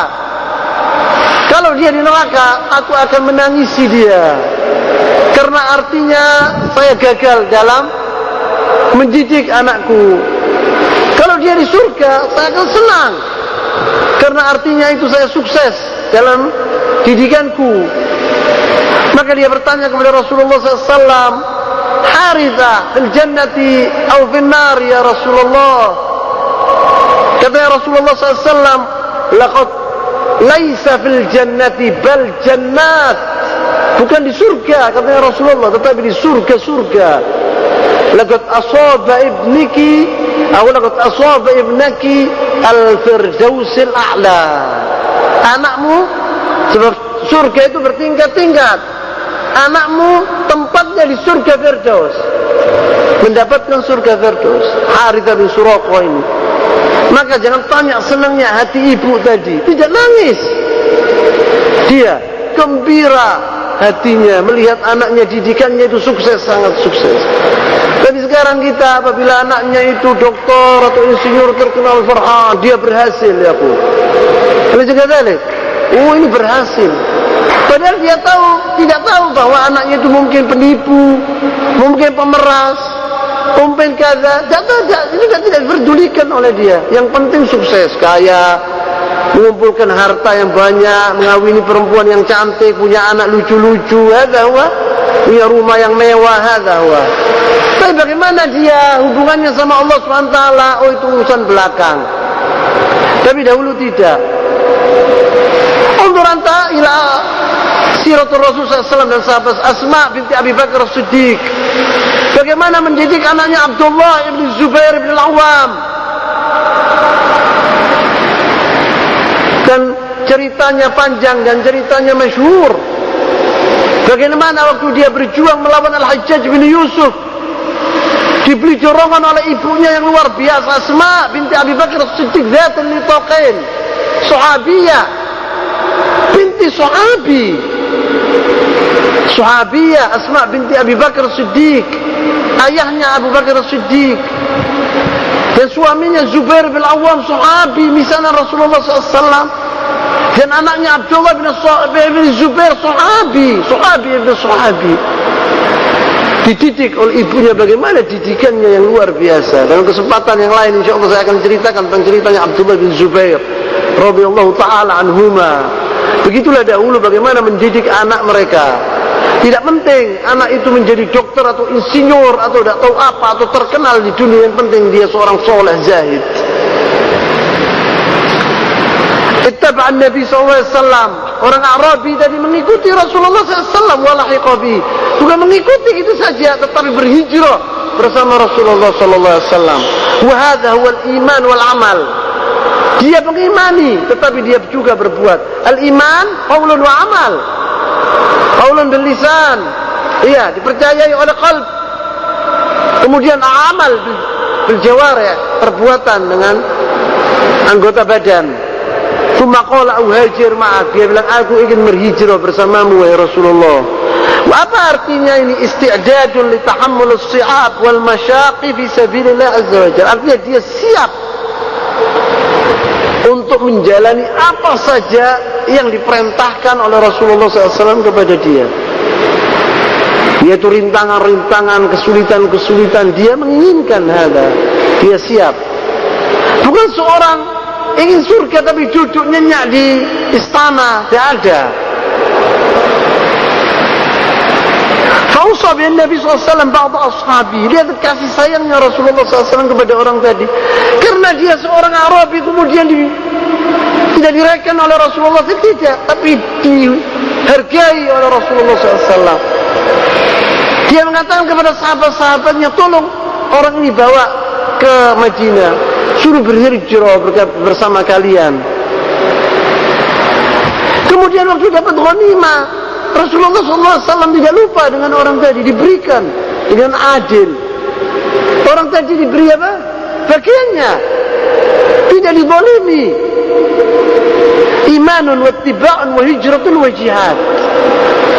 Kalau dia di neraka, aku akan menangisi dia, karena artinya saya gagal dalam mendidik anakku. Kalau dia di surga, saya akan senang, karena artinya itu saya sukses dalam didikanku. Maka dia bertanya kepada Rasulullah SAW, Harithah fil jannati atau fil nar ya Rasulullah? Kata Rasulullah SAW, laqad laisa fil jannati bal jannat. Bukan di surga, katanya Rasulullah, tetapi di surga-surga. Laqad asaba ibniki atau laqad asaba ibnaki al-firdausil a'la. Anakmu, sebab surga itu bertingkat-tingkat, anakmu tempatnya di surga Firdaus, mendapatkan surga Firdaus. Harithah bin Suraqah ini. Maka jangan tanya senangnya hati ibu tadi, tidak nangis, dia gembira hatinya melihat anaknya, didikannya itu sukses, sangat sukses. Tapi sekarang kita apabila anaknya itu doktor atau insinyur terkenal, farhan, dia berhasil, ya Bu. Kalau juga balik, oh ini berhasil. Padahal dia tidak tahu bahwa anaknya itu mungkin penipu, mungkin pemeras, mungkin kaza. Ini tidak diperdulikan oleh dia. Yang penting sukses, kaya, mengumpulkan harta yang banyak, mengawini perempuan yang cantik, punya anak lucu-lucu, hadza huwa, punya rumah yang mewah, hadza huwa. Tapi bagaimana dia hubungannya sama Allah SWT? Oh, itu urusan belakang. Tapi dahulu tidak. Undur anta ila siratul Rasul SAW dan sahabat Asma binti Abi Bakar As-Siddiq. Bagaimana mendidik anaknya Abdullah ibn Zubair ibn Al-Awwam. Dan ceritanya panjang dan ceritanya masyhur. Bagaimana waktu dia berjuang melawan Al-Hajjaj bin Yusuf, diberi dorongan oleh ibunya yang luar biasa, Asma binti Abi Bakar As-Siddiq Zatul Nitaqain, sahabiyah, binti sahabi. Sahabiyah Asma binti Abi Bakar Siddiq, ayahnya Abu Bakar Siddiq, dan suaminya Zubair bin Awam, sahabi misanan Rasulullah SAW, dan anaknya Abdullah bin Zubair, sahabi ibn sahabi, dididik oleh ibunya. Bagaimana didikannya yang luar biasa. Dalam kesempatan yang lain insyaallah saya akan ceritakan tentang ceritanya Abdullah bin Zubair radhiyallahu taala anhuma. Begitulah dahulu bagaimana mendidik anak mereka. Tidak penting anak itu menjadi dokter atau insinyur atau tidak tahu apa atau terkenal di dunia, yang penting dia seorang soleh zahid. Ittaba'an Nabi SAW. Orang Arabi tadi mengikuti Rasulullah SAW, walahiqa bi, bukan mengikuti itu saja, tetapi berhijrah bersama Rasulullah SAW. Wa hadha huwal iman wal amal. Dia mengimani, tetapi dia juga berbuat. Al-iman qaulun wa amal. Qaulun bil lisan, iya, dipercayai oleh qalb. Kemudian amal bil jawarih, perbuatan dengan anggota badan. Tsumma qala uhajir ma'ak, dia bilang aku ingin berhijrah bersamamu wahai Rasulullah. Apa artinya ini? Isti'dadun li tahammul as-si'ab wal masyaqi fi sabilillah azza wa jalla. Artinya dia siap untuk menjalani apa saja yang diperintahkan oleh Rasulullah SAW kepada dia. Yaitu rintangan-rintangan, kesulitan-kesulitan, dia menginginkan hal. Dia siap. Bukan seorang ingin surga tapi duduk nyenyak di istana, tidak ada. Fausa bin Nabi SAW ba'da ashabi. Lihat kasih sayangnya Rasulullah SAW kepada orang tadi. Karena dia seorang Arabi kemudian tidak direken oleh Rasulullah, tidak, tapi dihargai oleh Rasulullah SAW. Dia mengatakan kepada sahabat-sahabatnya, tolong orang ini bawa ke Madinah, suruh berhijrah bersama kalian. Kemudian waktu dapat ghanimah, Rasulullah SAW tidak lupa dengan orang tadi, diberikan dengan adil. Orang tadi diberi apa? Bagiannya, tidak dizalimi. Imanun wa ittiba'un wa hijratun wa jihad.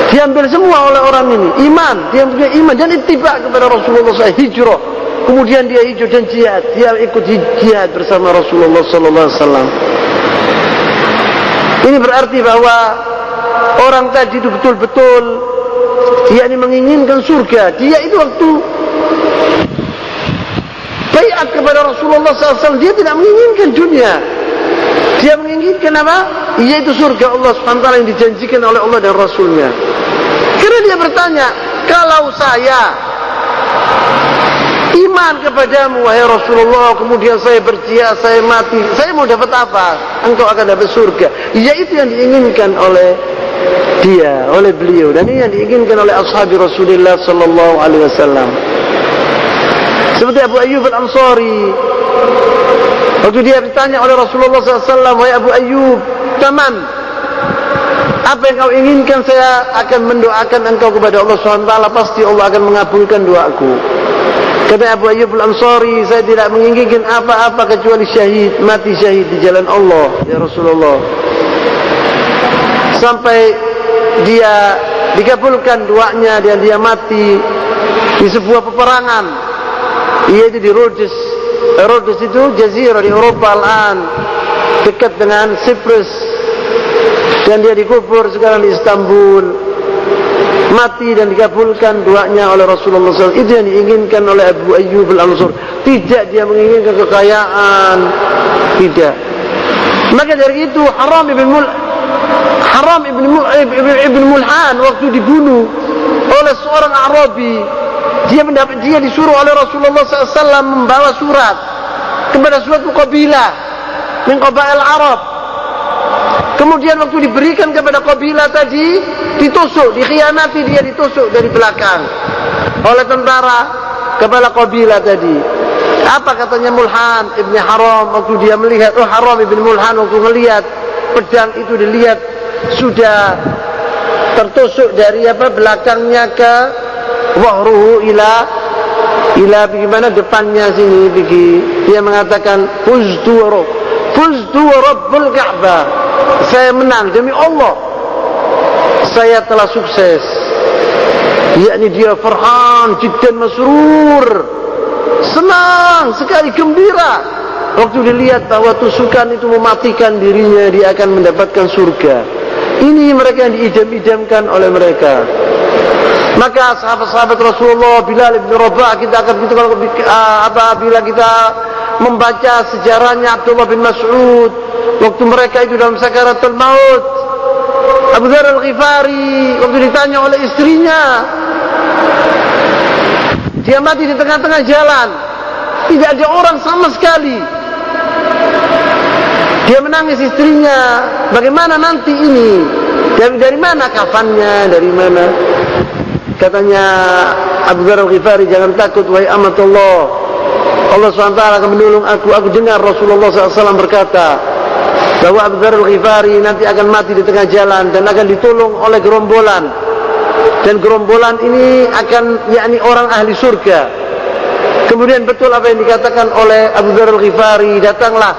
Diambil semua oleh orang ini. Iman, dia punya iman dan ittiba' kepada Rasulullah SAW, hijrah. Kemudian dia hijrah dan jihad. Dia ikut jihad bersama Rasulullah SAW. Ini berarti bahwa orang tadi itu betul-betul dia ini menginginkan surga. Dia itu waktu baiat kepada Rasulullah SAW, dia tidak menginginkan dunia. Dia menginginkan apa? Yaitu surga Allah SWT yang dijanjikan oleh Allah dan Rasulnya. Karena dia bertanya, kalau saya iman kepadamu wahai Rasulullah, kemudian saya berjihad, saya mati, saya mau dapat apa? Engkau akan dapat surga. Yaitu yang diinginkan oleh dia, oleh beliau, dan ini yang diinginkan oleh ashabi Rasulullah sallallahu alaihi wasallam. Seperti Abu Ayyub Al-Ansari, waktu dia ditanya oleh Rasulullah SAW, wahai Abu Ayyub, taman, apa yang kau inginkan? Saya akan mendoakan engkau kepada Allah SWT, pasti Allah akan mengabulkan doaku. Kata Abu Ayyub Al-Ansari, saya tidak menginginkan apa-apa kecuali syahid, mati syahid di jalan Allah ya Rasulullah. Sampai dia dikabulkan doanya dan dia mati di sebuah peperangan, yaitu di Rhodes. Rhodes itu jazirah di Eropa al-an, dekat dengan Cyprus, dan dia dikubur sekarang di Istanbul. Mati dan dikabulkan doanya oleh Rasulullah SAW. Itu yang diinginkan oleh Abu Ayyub Al-Ansari. Tidak dia menginginkan kekayaan, tidak. Maka dari itu Haram ibn Mulhan waktu dibunuh oleh seorang Arabi, dia disuruh oleh Rasulullah SAW membawa surat kepada suatu kabilah min qabail Arab. Kemudian waktu diberikan kepada kabilah tadi, ditusuk, dikhianati, dia ditusuk dari belakang oleh tentara kepala kabilah tadi. Apa katanya Mulhan ibn Haram waktu dia melihat, Haram ibn Mulhan waktu melihat pedang itu, dilihat sudah tertusuk dari belakangnya ke wahruhu ila bagaimana depannya sini begini. Dia mengatakan fuztu wa rabbul Ka'bah, saya menang demi Allah, saya telah sukses. yakni dia farhan jiddan masrur, senang sekali, gembira waktu dilihat bahwa tusukan itu mematikan dirinya, dia akan mendapatkan surga. Ini mereka yang diidam-idamkan oleh mereka. Maka sahabat-sahabat Rasulullah, Bilal bin Rabah, kita akan apabila kita membaca sejarahnya Abdullah bin Mas'ud waktu mereka itu dalam sakaratul maut, Abu Dzar Al-Ghifari waktu ditanya oleh istrinya, dia mati di tengah-tengah jalan, tidak ada orang sama sekali. Dia menangis istrinya, bagaimana nanti ini? Dari mana kafannya? Dari mana? Katanya Abu Dzar Al-Ghifari, jangan takut wahai amatullah, Allah SWT akan menolong aku. Aku dengar Rasulullah SAW berkata bahwa Abu Dzar Al-Ghifari nanti akan mati di tengah jalan dan akan ditolong oleh gerombolan, dan gerombolan ini akan yakni orang ahli surga. Kemudian betul apa yang dikatakan oleh Abu Dzar Al-Ghifari, datanglah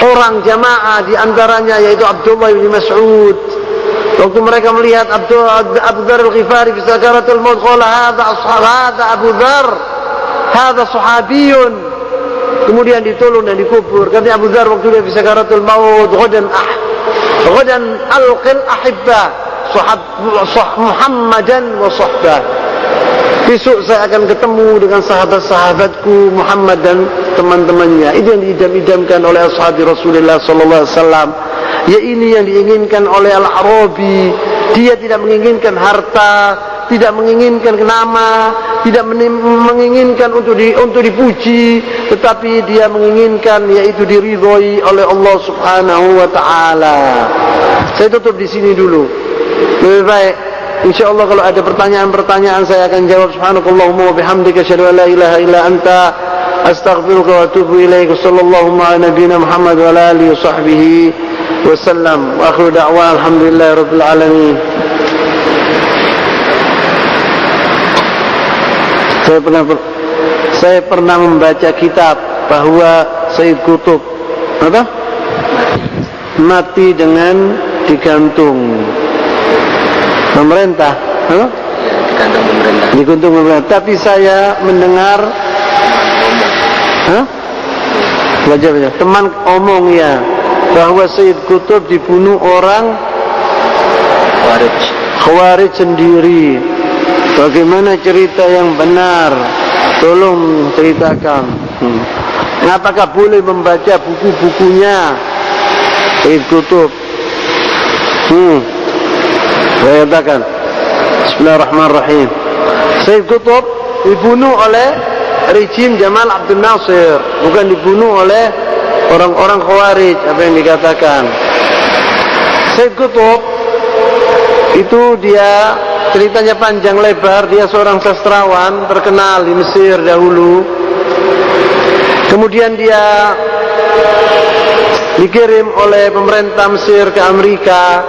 orang jamaah di antaranya yaitu Abdullah bin Mas'ud. Waktu mereka melihat Abu Dzar Al-Ghifari fi sakaratul maut, qala hadza Abu Dzar, hadza sahabiyun. Kemudian ditolong dan dikubur. Kata Abu Dzar waktu dia fi sakaratul maut, ghadan alqil ahibba Muhammadan wa sahbah. Besok saya akan ketemu dengan sahabat-sahabatku Muhammad dan teman-temannya. Itu yang diidam-idamkan oleh ashabi Rasulullah sallallahu alaihi wasallam. Ya, ini yang diinginkan oleh Al-Arabi. Dia tidak menginginkan harta, tidak menginginkan nama, tidak menginginkan untuk dipuji, tetapi dia menginginkan yaitu diridhoi oleh Allah Subhanahu wa taala. Saya tutup di sini dulu. Lebih baik insyaallah kalau ada pertanyaan-pertanyaan saya akan jawab. Subhanakallahumma wa bihamdika asyhadu an la ilaha illa anta astaghfiruka wa atubu ilaik. Sallallahu ala nabiyyina Muhammad wa ala alihi wa sahbihi wasallam. Wa akhiru da'wana alhamdulillahirabbil alamin. Saya pernah membaca kitab bahwa Sayyid Qutb mati dengan digantung pemerintah. Digantung pemerintah. Tapi saya mendengar baca teman omong ya bahwa Sayyid Qutb dibunuh orang Khawarij sendiri. Bagaimana cerita yang benar? Tolong ceritakan. Apakah boleh membaca buku-bukunya Sayyid Qutb? Saya katakan Bismillahirrahmanirrahim. Sayyid Qutb dibunuh oleh rejim Jamal Abdul Nasir, bukan dibunuh oleh orang-orang Khawarij. Apa yang dikatakan Sayyid Qutb itu, dia ceritanya panjang lebar. Dia seorang sastrawan terkenal di Mesir dahulu. Kemudian dia dikirim oleh pemerintah Mesir ke Amerika.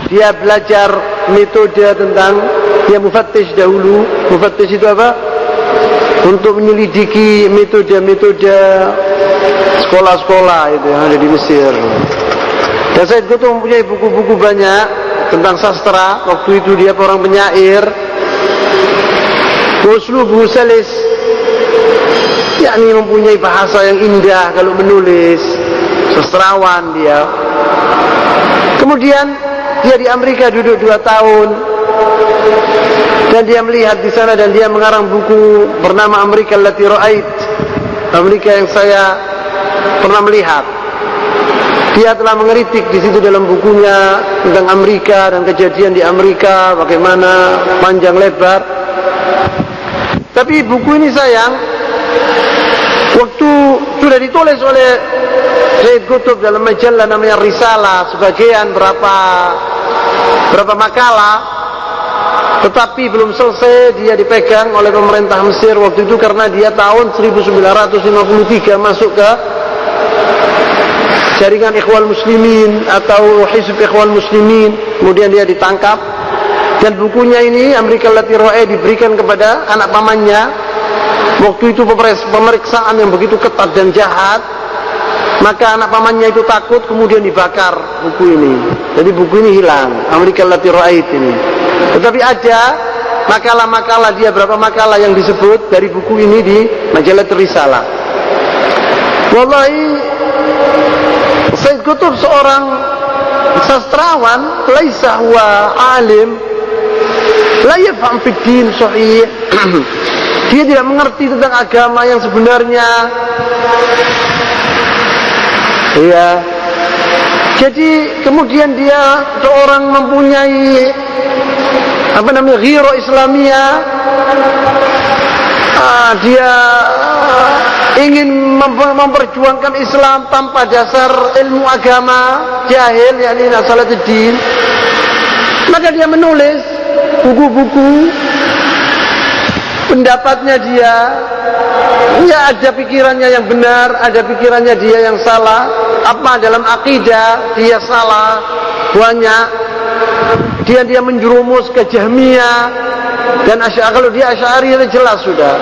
Dia belajar metode tentang, dia mufattish dahulu. Mufattish itu apa? Untuk menyelidiki metode-metode sekolah-sekolah itu yang ada di Mesir. Dan Sayyid Qutb mempunyai buku-buku banyak tentang sastra. Waktu itu dia orang penyair. Uslubuhu salis, yakni mempunyai bahasa yang indah kalau menulis. Sastrawan dia. Kemudian dia di Amerika duduk 2 tahun. Dan dia melihat di sana dan dia mengarang buku bernama Amerika Allati Ra'ait, Amerika yang saya pernah melihat. Dia telah mengeritik di situ dalam bukunya tentang Amerika dan kejadian di Amerika, bagaimana panjang lebar. Tapi buku ini sayang, waktu sudah ditulis oleh Sayyid Qutb dalam majalah namanya Risalah, sebagian berapa makalah, tetapi belum selesai. Dia dipegang oleh pemerintah Mesir waktu itu karena dia tahun 1953 masuk ke jaringan Ikhwan Muslimin atau Hizb Ikhwan Muslimin. Kemudian dia ditangkap, dan bukunya ini Amerika Allati Ra'ait diberikan kepada anak pamannya. Waktu itu pemeriksaan yang begitu ketat dan jahat. Maka anak pamannya itu takut, kemudian dibakar buku ini. Jadi buku ini hilang, Amerika Allati Ra'ait ini. Tetapi ada makalah-makalah, dia berapa makalah yang disebut dari buku ini di majalah Risalah. Wallahi, Said Qutb seorang sastrawan, laisa huwa alim, la yafham fid din sahih. Dia tidak mengerti tentang agama yang sebenarnya. Ya. Jadi kemudian dia seorang mempunyai ghiro Islamiyah. Dia ingin memperjuangkan Islam tanpa dasar ilmu agama, jahil, yakni nasalatuddin. Maka dia menulis buku-buku pendapatnya dia. Ya, ada pikirannya yang benar, ada pikirannya dia yang salah. Apa dalam akidah dia salah banyak. Dia menjerumus ke Jahmiyah dan kalau dia Asy'ari itu jelas sudah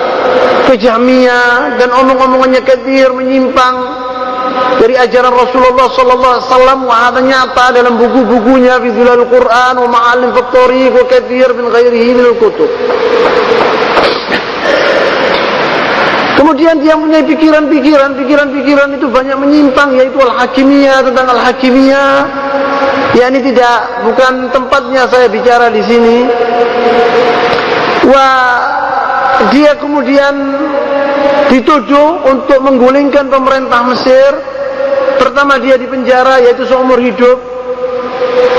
ke Jahmiyah, dan omong-omongannya katsir, menyimpang dari ajaran Rasulullah sallallahu alaihi wasallam. Wa nyata dalam buku-bukunya fi Dhilal Quran wa Ma'alim fit Thariq wa katsir min ghairihi min al-kutub. Kemudian dia punya pikiran itu banyak menyimpang, yaitu Al-Hakimiyah, tentang Al-Hakimiyah. Ya, ini bukan tempatnya saya bicara di sini. Dia kemudian dituduh untuk menggulingkan pemerintah Mesir. Pertama dia dipenjara, yaitu seumur hidup.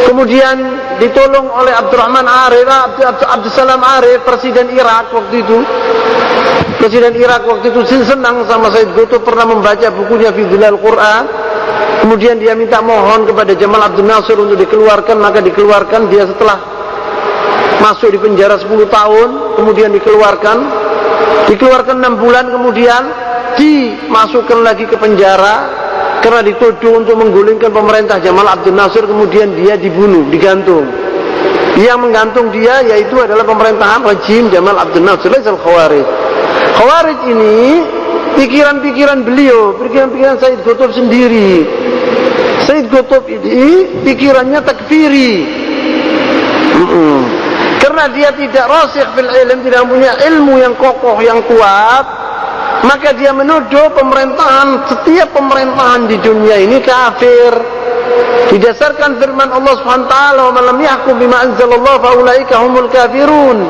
Kemudian ditolong oleh Abdurrahman Arif, Abdussalam Arif, Presiden Irak waktu itu. Presiden Irak waktu itu senang sama Said Qutb, pernah membaca bukunya fi Dhilal Quran. Kemudian dia minta mohon kepada Jamal Abdel Nasser untuk dikeluarkan, maka dikeluarkan. Dia setelah masuk di penjara 10 tahun, kemudian dikeluarkan 6 bulan, kemudian dimasukkan lagi ke penjara karena dituduh untuk menggulingkan pemerintah Jamal Abdel Nasser. Kemudian dia dibunuh, digantung. Yang menggantung dia yaitu adalah pemerintahan rejim Jamal Abdel Nasser, Al-Khawarij. Khawarij ini pikiran-pikiran beliau, pikiran-pikiran Said Qutb sendiri. Said Qutb ini pikirannya takfiri. Karena dia tidak rasikh fil ilm, tidak punya ilmu yang kokoh, yang kuat, maka dia menuduh setiap pemerintahan di dunia ini kafir. Didasarkan firman Allah Subhanahu wa taala, "Wa man lam yahkum bima anzalallahu fa ulaika humul kafirun."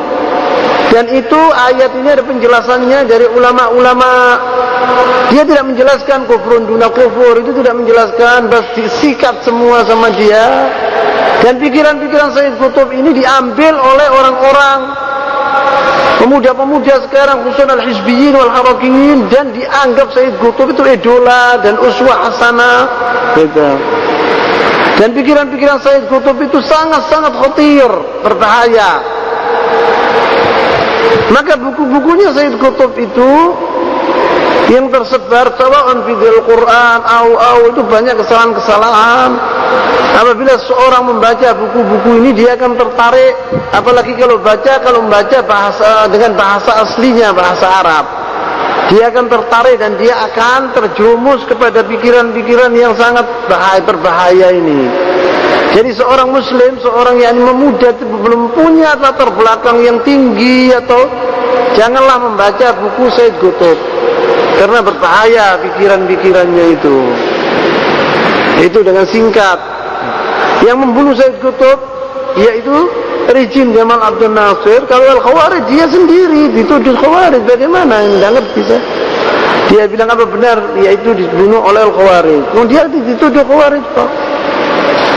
Dan itu ayat ini ada penjelasannya dari ulama-ulama. Dia tidak menjelaskan kufrun duna kufur, itu tidak menjelaskan, sikat semua sama dia. Dan pikiran-pikiran Said Qutb ini diambil oleh orang-orang pemuda-pemuda sekarang, khususnya al-hizbiyyin wal harakiyin, dan dianggap Said Qutb itu idola dan uswah hasanah. Gitu. Dan pikiran-pikiran Said Qutb itu sangat-sangat khatir, berbahaya. Maka buku-bukunya Said Qutb itu yang tersebar sawa'un fi Dhilal Quran itu banyak kesalahan-kesalahan. Apabila seorang membaca buku-buku ini, dia akan tertarik, apalagi kalau membaca bahasa dengan bahasa aslinya, bahasa Arab. Dia akan tertarik dan dia akan terjerumus kepada pikiran-pikiran yang sangat berbahaya ini. Jadi seorang muslim, seorang yang memuda, belum punya latar belakang yang tinggi, atau janganlah membaca buku Said Qutb, karena berbahaya pikiran-pikirannya itu. Itu dengan singkat, yang membunuh Said Qutb yaitu rejim Jamal Abdel Nasser. Kalau Al-Khawarij, dia sendiri dituduh Khawarij, bagaimana? Tidak ngerti saya. Dia bilang apa benar, yaitu dibunuh oleh Al-Khawarij. Kemudian dituduh Khawarij, Pak.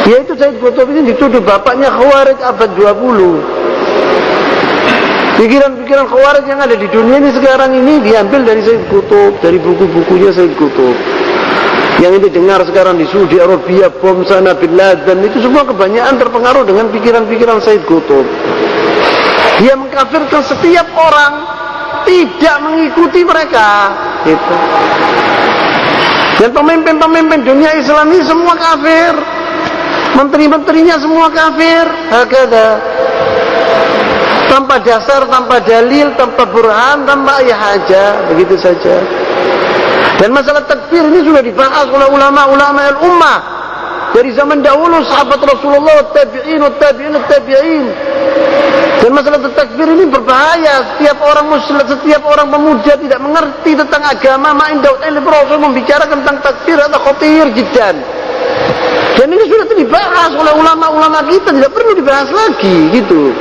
Yaitu Said Qutb ini dituduh bapaknya Khawarij abad 20. Pikiran-pikiran Khawarij yang ada di dunia ini sekarang ini diambil dari Said Qutb, dari buku-bukunya Said Qutb. Yang ini dengar sekarang di Saudi Arabia, bom sana, Bin Laden, itu semua kebanyakan terpengaruh dengan pikiran-pikiran Said Qutb. Dia mengkafirkan setiap orang tidak mengikuti mereka, gitu. Dan pemimpin-pemimpin dunia Islam ini semua kafir. Menteri-menterinya semua kafir, hakada. Tanpa dasar, tanpa dalil, tanpa burhan, tanpa ayah aja, begitu saja. Dan masalah takfir ini sudah dibahas oleh ulama-ulama al-ummah dari zaman dahulu, sahabat Rasulullah, tabi'in, tabi'in. Dan masalah takfir ini berbahaya. Setiap orang muslim, setiap orang pemuda tidak mengerti tentang agama, ma'in daud Rasul membicarakan tentang takfir atau khatir jiddan. Dan ini sudah dibahas oleh ulama-ulama kita, tidak perlu dibahas lagi, gitu.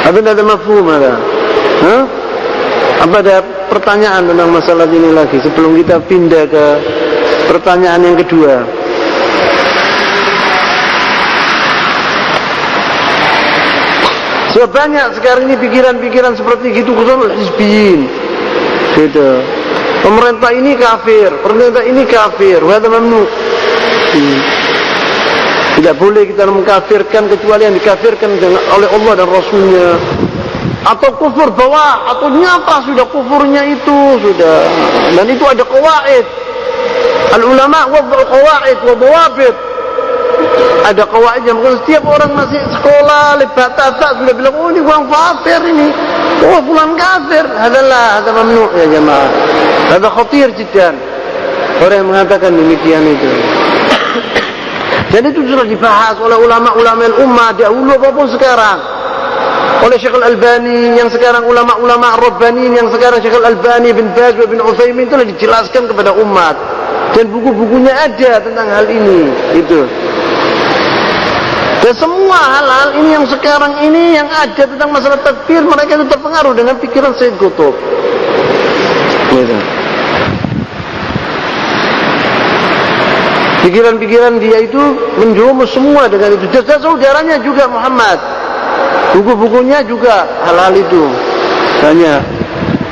Apa ada mafhum ada? Hah? Apa ada pertanyaan tentang masalah ini lagi sebelum kita pindah ke pertanyaan yang kedua? So banyak sekarang ini pikiran-pikiran seperti gitu, khususnya hizbiyin. Gitu. Pemerintah ini kafir, pemerintah ini kafir, wa hadza mamnu. Tidak boleh kita mengkafirkan kecuali yang dikafirkan oleh Allah dan Rasulnya. Atau kufur bawah, atau nyata sudah kufurnya itu sudah. Dan itu ada qawaid. Al-ulama wad'u qawaid wa dawabit. Ada qawaid yang setiap orang masih sekolah lebat tata sudah bilang, oh ini orang kafir ini. Oh fulan kafir. Hadalah, hada mamnu ya jemaah. Hada khatir jiddan. Orang yang mengatakan demikian itu. Dan itu sudah dibahas oleh ulama-ulama ummah dahulu maupun sekarang. Oleh Syekh Al-Albani, yang sekarang ulama-ulama Rabbani, yang sekarang Syekh Al-Albani bin Baz bin Utsaimin telah dijelaskan kepada umat. Dan buku-bukunya ada tentang hal ini. Itu. Dan semua hal-hal ini yang sekarang ini yang ada tentang masalah takfir, mereka itu terpengaruh dengan pikiran Sayyid Qutb. Gitu. Pikiran-pikiran dia itu menjumus semua dengan itu. Dan saudaranya juga Muhammad. Buku-bukunya juga hal-hal itu. Banyak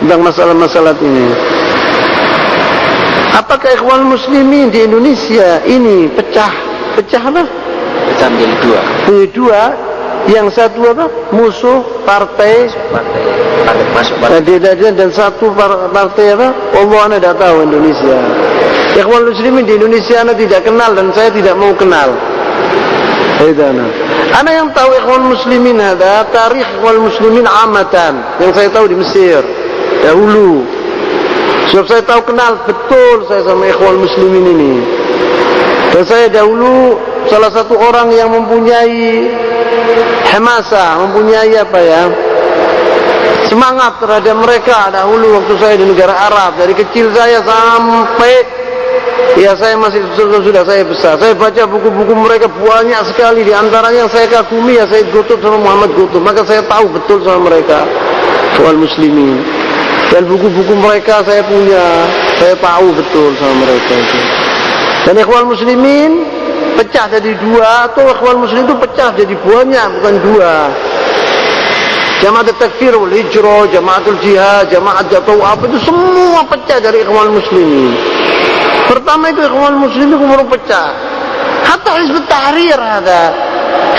tentang masalah-masalah ini. Apakah ikhwan muslimin di Indonesia ini pecah apa? Pecah menjadi dua. Menjadi dua. Yang satu apa? Musuh partai masuk partai. Dan satu partai apa? Allah anda tidak tahu Indonesia. Ikhwan muslimin di Indonesia anda tidak kenal dan saya tidak mau kenal. Ana yang tahu ikhwan muslimin ada tarikh ikhwan muslimin amatan yang saya tahu di Mesir dahulu. Sebab saya tahu kenal betul saya sama ikhwan muslimin ini. Dan saya dahulu salah satu orang yang mempunyai hamasa, mempunyai apa ya? Semangat terhadap mereka dahulu waktu saya di negara Arab. Dari kecil saya sampai ya saya masih sudah saya besar. Saya baca buku-buku mereka banyak sekali. Di antaranya yang saya kagumi ya Sayyid Qutb sama Muhammad Qutb. Maka saya tahu betul sama mereka soal muslimin. Dan buku-buku mereka saya punya. Saya tahu betul sama mereka itu. Dan ikhwan muslimin pecah jadi dua. Atau ikhwan muslimin itu pecah jadi banyak, bukan dua. Jamaat takfir wal hijrah, jamaatul jihad, jamaat jatuh apa itu semua pecah dari ikhwan muslimin. Pertama itu ikhwan muslimin kemudian pecah. Hatta Hizb Tahrir ada.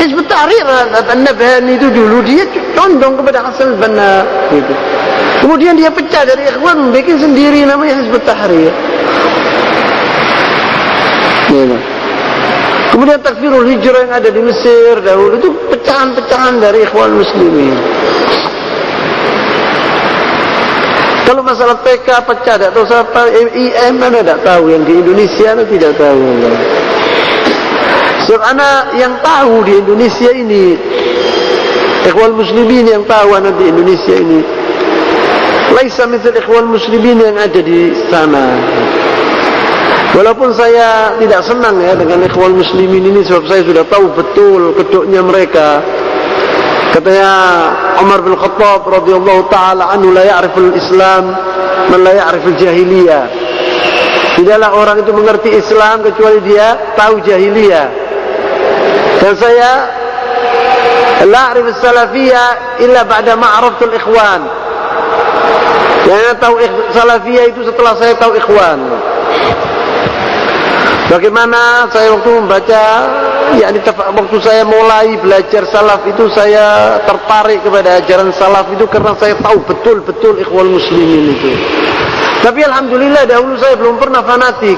Hizb Tahrir An-Nabhani itu dulu dia condong kepada Hasan al-Banna gitu. Kemudian dia pecah dari ikhwan, bikin sendiri namanya Hizb Tahrir. Gitu. Kemudian takfirul hijrah yang ada di Mesir dahulu itu pecahan-pecahan dari ikhwan muslimin. Kalau masalah PK pecah, tidak tahu siapa, IM mana tidak tahu, yang di Indonesia mana tidak tahu. Sebab anak yang tahu di Indonesia ini, ikhwan muslimin yang tahu anak di Indonesia ini, laisa misal ikhwan muslimin yang ada di sana. Walaupun saya tidak senang ya dengan ikhwan muslimin ini, sebab saya sudah tahu betul kedoknya mereka. Katanya Umar bin Khattab radhiyallahu taala anhu, la ya'riful Islam man la ya'riful jahiliyah. Tidaklah orang itu mengerti Islam kecuali dia tahu jahiliyah. Dan saya la a'rif as-salafiyah illa ba'da ma 'araftul ikhwan. Saya tahu salafiyah itu setelah saya tahu ikhwan. Bagaimana saya waktu membaca, yakni waktu saya mulai belajar salaf itu saya tertarik kepada ajaran salaf itu karena saya tahu betul-betul ikhwan muslimin itu. Tapi alhamdulillah dahulu saya belum pernah fanatik.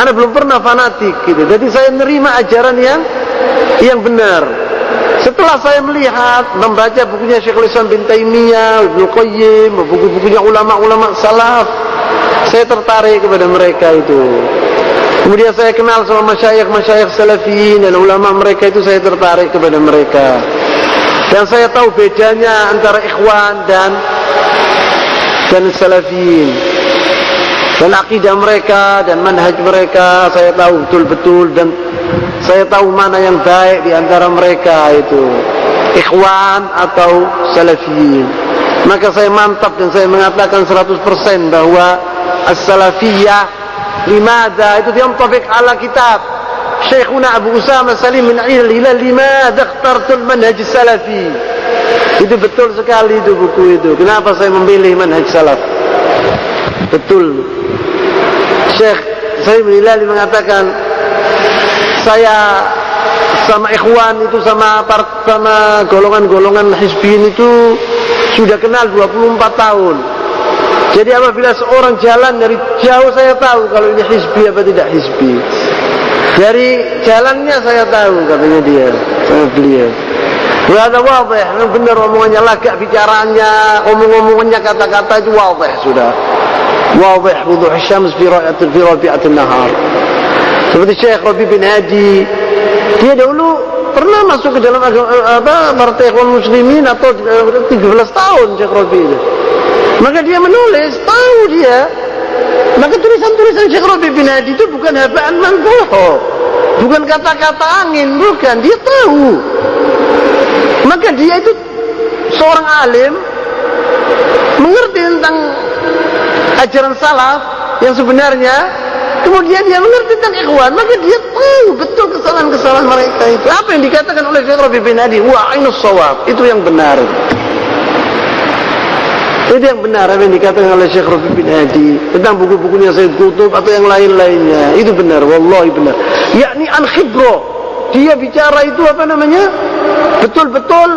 Ana belum pernah fanatik gitu. Jadi saya menerima ajaran yang benar. Setelah saya melihat, membaca bukunya Syekhul Islam bin Taimiyah, Ibnu Qayyim, buku-bukunya ulama-ulama salaf, saya tertarik kepada mereka itu. Kemudian saya kenal sama masyayikh salafiyin dan ulama mereka itu, saya tertarik kepada mereka. Dan saya tahu bedanya antara ikhwan dan salafiyin. Dan akidah mereka dan manhaj mereka saya tahu betul-betul, dan saya tahu mana yang baik di antara mereka itu, ikhwan atau salafiyin. Maka saya mantap dan saya mengatakan 100% bahwa as-salafiyah limada itu yantabiq ala kitab Syekhuna Abu Usama Salim bin Al-Hilal, limada ikhtartul manhaj salafi. Itu betul sekali itu buku itu. Kenapa saya memilih manhaj salaf? Betul. Syekh Salim bin Al-Hilal mengatakan, saya sama ikhwan itu, sama golongan-golongan hizbiyin itu sudah kenal 24 tahun. Jadi apabila seorang jalan dari jauh, saya tahu kalau ini hizbi apa tidak hizbi. Dari jalannya saya tahu, katanya dia sama beliau. Berada wadih, memang benar omongannya, lagak bicaranya, omong-omongannya, kata-kata itu wadih sudah. Wadih wuduh syams fi rabi'atin nahar. Seperti Syekh Rabi bin Hadi, dia dahulu pernah masuk ke dalam Partai Ikhwan Muslimin atau 13 tahun Syekh Rabi itu. Maka dia menulis, tahu dia. Maka tulisan-tulisan Syekh Rabi bin Hadi itu bukan habaan manfuh, bukan kata-kata angin, bukan, dia tahu. Maka dia itu seorang alim, mengerti tentang ajaran salaf yang sebenarnya. Kemudian dia mengerti tentang ikhwan, maka dia tahu betul kesalahan-kesalahan mereka itu. Apa yang dikatakan oleh Syekh Rabi bin Hadi, wa ainus shawab, itu yang benar. Itu yang benar apa yang dikatakan oleh Syekh Rabi bin Hadi tentang buku-bukunya Sayyid Qutb atau yang lain-lainnya. Itu benar, wallahi benar. Yakni an khibro. Dia bicara itu apa namanya? Betul-betul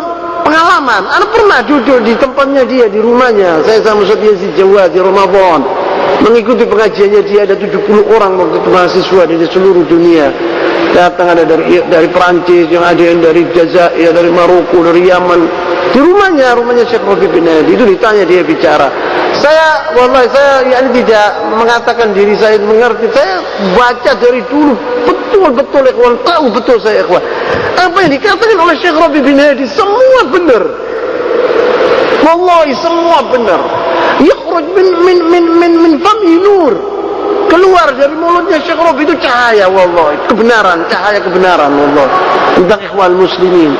pengalaman. Ana pernah duduk di tempatnya dia, di rumahnya. Saya sama Ustaz Yazid Jawad di Ramadan, mengikuti pengajiannya dia. Ada 70 orang waktu itu mahasiswa dari seluruh dunia. Datang, ada dari Perancis, yang ada yang dari Jazair, dari Maroko, dari Yaman. Di rumahnya Syekh Rabi bin Hadi itu ditanya, dia bicara. Saya tidak mengatakan diri saya mengerti. Saya baca dari dulu betul-betul ikhwan, tahu betul saya ikhwan. Apa yang dikatakan oleh Syekh Rabi bin Hadi semua benar. Wallahi semua benar. Yakhruj min fami nur. Keluar dari mulutnya Syekh Rabi itu cahaya, wallahi, kebenaran, cahaya kebenaran, wallahi, tentang ikhwan muslimin.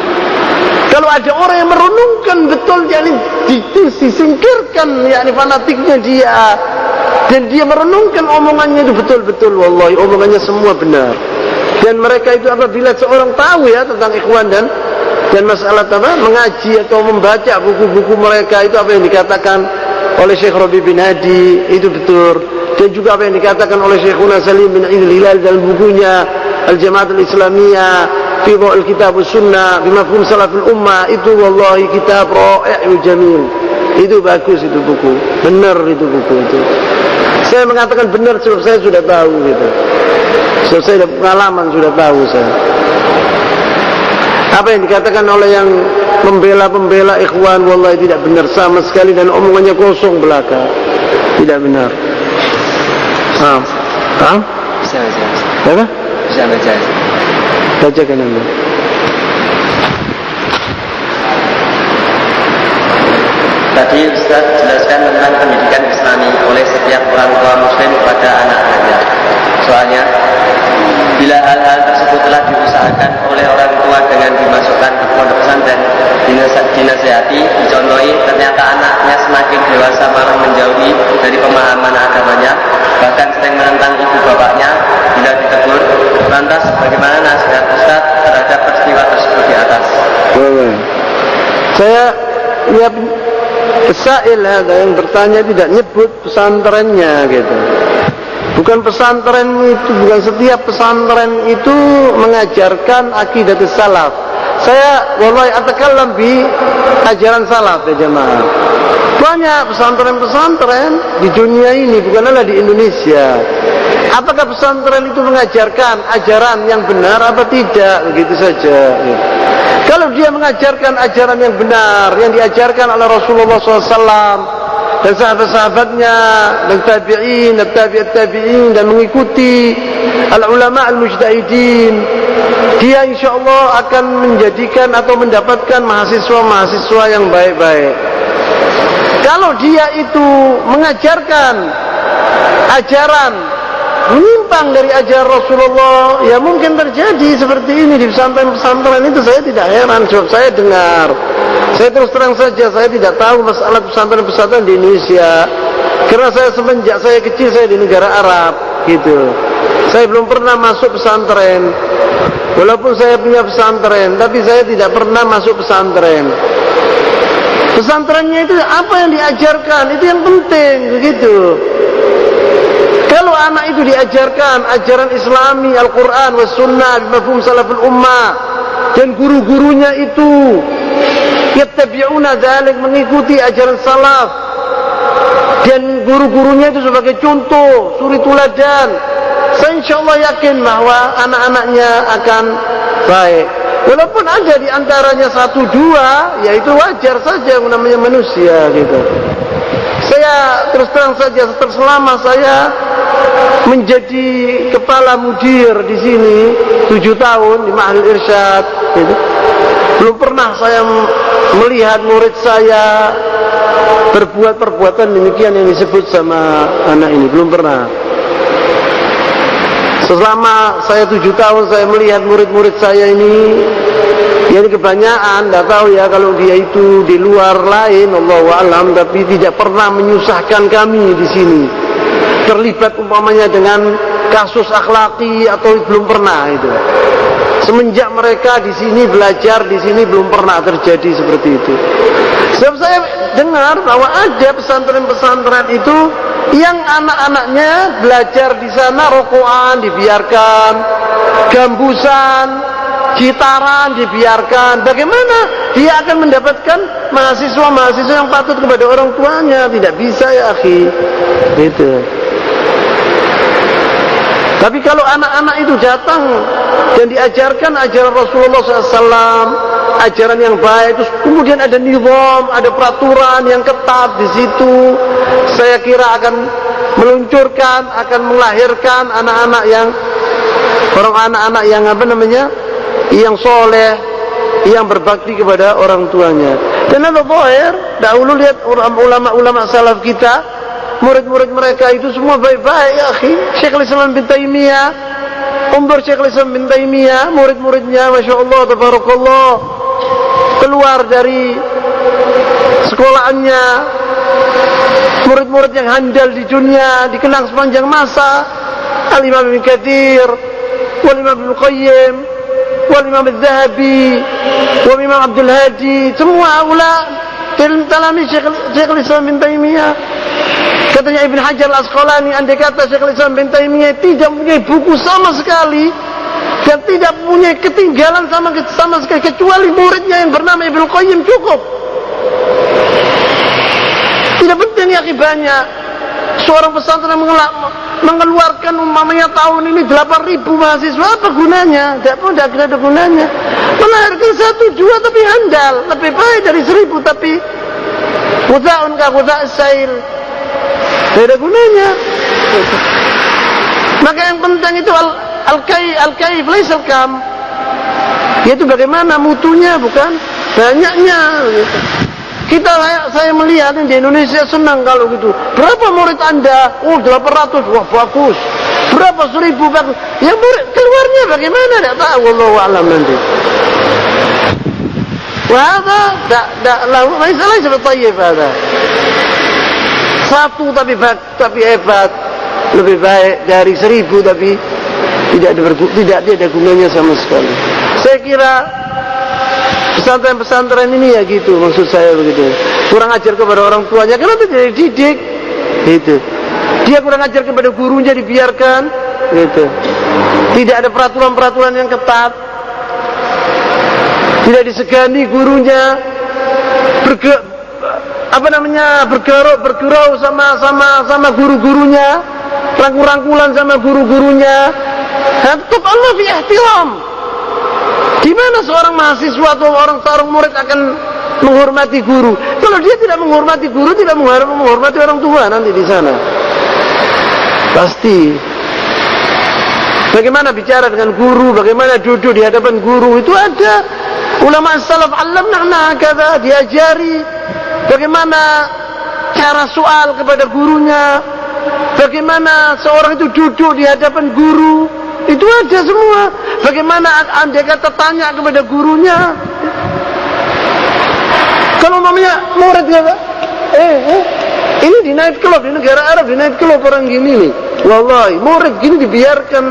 Kalau ada orang yang merenungkan betul, yakni disingkirkan yakni fanatiknya dia, dan dia merenungkan omongannya itu betul-betul, wallahi omongannya semua benar. Dan mereka itu apabila seorang tahu ya tentang ikhwan dan masalah mengaji atau membaca buku-buku mereka itu, apa yang dikatakan oleh Syekh Rabi bin Hadi itu betul. Dan juga apa yang dikatakan oleh Syekhuna Salim bin Al-Hilal dalam bukunya Al-Jama'at Al-Islamiyah fi Dha'il Kitab Sunnah bimafhum salaful ummah, itu wallahi kitab ra'i' jamil. Itu bagus, itu buku. Benar itu buku itu. Saya mengatakan benar sebab saya sudah tahu gitu. Sebab saya ada pengalaman, sudah tahu saya. Apa yang dikatakan oleh yang pembela ikhwan, wallahi tidak benar sama sekali, dan omongannya kosong belaka. Tidak benar. Paham? Bisa. Apa? Bisa baca. Bacakan Anda. Tadi Ustaz jelaskan tentang pendidikan Islami oleh setiap orang tua muslim kepada anak-anaknya. Soalnya, bila hal-hal tersebut telah diusahakan oleh orang tua dengan dimasukkan ke pondok pesantren, dinasihati, dicontohi, ternyata anaknya semakin dewasa malah menjauhi dari pemahaman agamanya, bahkan sering menentang ibu bapaknya bila ditegur. Lantas bagaimana nasihat Ustaz terhadap peristiwa tersebut di atas? Saya pesail ada yang bertanya tidak nyebut pesantrennya gitu. Bukan pesantren itu, bukan setiap pesantren itu mengajarkan akidah salaf. Saya wallahi atakallam bi ajaran salaf ya jemaah. Banyak pesantren-pesantren di dunia ini, bukanlah di Indonesia. Apakah pesantren itu mengajarkan ajaran yang benar apa tidak? Begitu saja. Kalau dia mengajarkan ajaran yang benar, yang diajarkan oleh Rasulullah SAW dan sahabat-sahabatnya dan tabi'in, dan tabi'in dan mengikuti al-ulama al-mujtahidin, dia insyaAllah akan menjadikan atau mendapatkan mahasiswa-mahasiswa yang baik-baik. Kalau dia itu mengajarkan ajaran menyimpang dari ajaran Rasulullah, ya mungkin terjadi seperti ini di pesantren-pesantren itu. Saya tidak heran, sebab saya dengar. Saya terus terang saja, saya tidak tahu masalah pesantren-pesantren di Indonesia, karena saya semenjak saya kecil saya di negara Arab gitu. Saya belum pernah masuk pesantren. Walaupun saya punya pesantren, tapi saya tidak pernah masuk pesantren. Pesantrennya itu apa yang diajarkan, itu yang penting begitu. Kalau anak itu diajarkan ajaran Islami, Al-Quran, was-Sunnah, mafhum salaful ummah, dan guru-gurunya itu yattabi'una dzalik, mengikuti ajaran salaf, dan guru-gurunya itu sebagai contoh, suri tuladan, saya insyaallah yakin bahwa anak-anaknya akan baik. Walaupun ada di antaranya satu dua, ya itu wajar saja, namanya manusia gitu. Saya terus terang saja, selama saya menjadi kepala mudir di sini 7 tahun di Ma'had Irsyad gitu, belum pernah saya melihat murid saya berbuat perbuatan demikian yang disebut sama anak ini, belum pernah. Selama saya 7 tahun saya melihat murid-murid saya ini, ya ini kebanyakan, tidak tahu ya kalau dia itu di luar lain, Allahu a'lam, tapi tidak pernah menyusahkan kami di sini. Terlibat umpamanya dengan kasus akhlaki atau belum pernah itu. Semenjak mereka di sini belajar di sini belum pernah terjadi seperti itu. Sebab saya dengar bahwa ada pesantren-pesantren itu yang anak-anaknya belajar di sana rokokan dibiarkan, gambusan, gitaran dibiarkan. Bagaimana dia akan mendapatkan mahasiswa-mahasiswa yang patut kepada orang tuanya? Tidak bisa ya akhi. Gitu. Tapi kalau anak-anak itu datang dan diajarkan ajaran Rasulullah SAW, ajaran yang baik, terus kemudian ada nizam, ada peraturan yang ketat di situ, saya kira akan meluncurkan, akan melahirkan anak-anak yang apa namanya, yang soleh, yang berbakti kepada orang tuanya. Dan ada zahir, dahulu lihat ulama-ulama salaf kita, murid-murid mereka itu semua baik-baik ya akhi. Syekhul Islam bin Taimiyah, umur Syekhul Islam bin Taimiyah, murid-muridnya Masya Allah, tabarakallah, keluar dari sekolahannya, murid-murid yang handal di dunia, dikenang sepanjang masa. Al-Imam Ibn Katsir, Wal-Imam Ibn Qayyim, Wal-Imam Al-Zahabi, Wal-Imam Abdul Hadi, semua talami Syekhul Islam bin Taimiyah. Katanya Ibn Hajar Al-Asqalani, andai kata Syekhul Islam bin Taimiyah tidak punya buku sama sekali dan tidak punya ketinggalan sama sekali kecuali muridnya yang bernama Ibn Qayyim, cukup. Tidak penting ya banyak. Seorang pesantren mengeluarkan umpamanya tahun ini 8.000 mahasiswa, apa gunanya? Tidak ada gunanya. Melahirkan 1-2 tapi handal, lebih baik dari 1.000 tapi khuda'un ka khuda' as-sail. Tidak ada gunanya. Maka yang penting itu al-kaif laisa al-kam. Yaitu bagaimana mutunya, bukan banyaknya gitu. Saya melihat di Indonesia senang kalau gitu. Berapa murid Anda? Oh 800, wah bagus. Berapa 1.000 bagus. Ya murid keluarnya bagaimana? Tidak tahu, wallahu a'lam nanti. Wah, laisa bitayyib hada. Satu tapi hebat, lebih baik dari 1.000 tapi tidak ada gunanya sama sekali. Saya kira pesantren-pesantren ini ya gitu, maksud saya begitu. Kurang ajar kepada orang tuanya, kenapa tidak dididik? Gitu. Dia kurang ajar kepada gurunya, dibiarkan. Gitu. Tidak ada peraturan-peraturan yang ketat. Tidak disegani gurunya. Bergurau sama guru-gurunya, rangkul-rangkulan sama guru-gurunya. Tetap Allah fi ihtiram. Di mana seorang mahasiswa atau seorang murid akan menghormati guru? Kalau dia tidak menghormati guru, tidak menghormati orang tua nanti di sana. Pasti. Bagaimana bicara dengan guru, bagaimana duduk di hadapan guru, itu ada. Ulama salaf allamna kata, diajari bagaimana cara soal kepada gurunya, bagaimana seorang itu duduk di hadapan guru, itu ada semua. Bagaimana andai kata tanya kepada gurunya. Kalau mamanya murid kata, ini di night club, di negara Arab di night club orang gini nih. Wallahi, murid gini dibiarkan.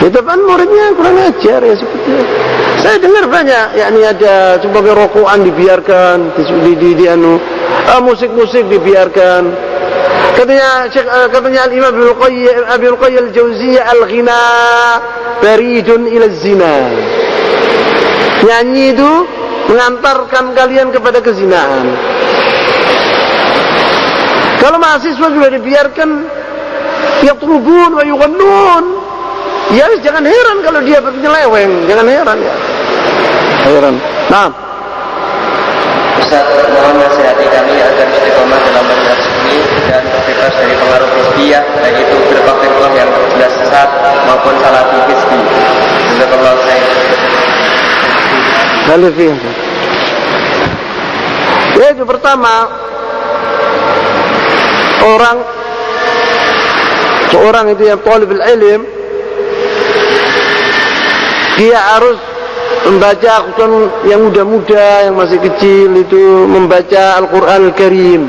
Ya depan muridnya kurang ajar ya seperti itu. Saya dengar banyak, yakni ada sebagai rokokan dibiarkan, musik-musik dibiarkan. Katanya Al-Imam Ibnu Qayyim Al-Jauziyah, al-ghina baridun ila zina. Nyanyi itu mengantarkan kalian kepada kezinaan. Kalau mahasiswa juga dibiarkan yatrubun wa yughannun, ya jangan heran kalau dia bernyeleweng, jangan heran ya. Heran. Nah, Ustaz, mohon nasihati kami agar istiqomah dalam manhaj ini dan bebas dari pengaruh hizbiyah, baik itu firqah-firqah yang jelas sesat maupun salafi hizbi. Jazakallahu khairan. Yaitu pertama, seorang itu yang talibul ilm, dia harus membaca yang muda-muda, yang masih kecil itu membaca Al-Quran Al-Karim.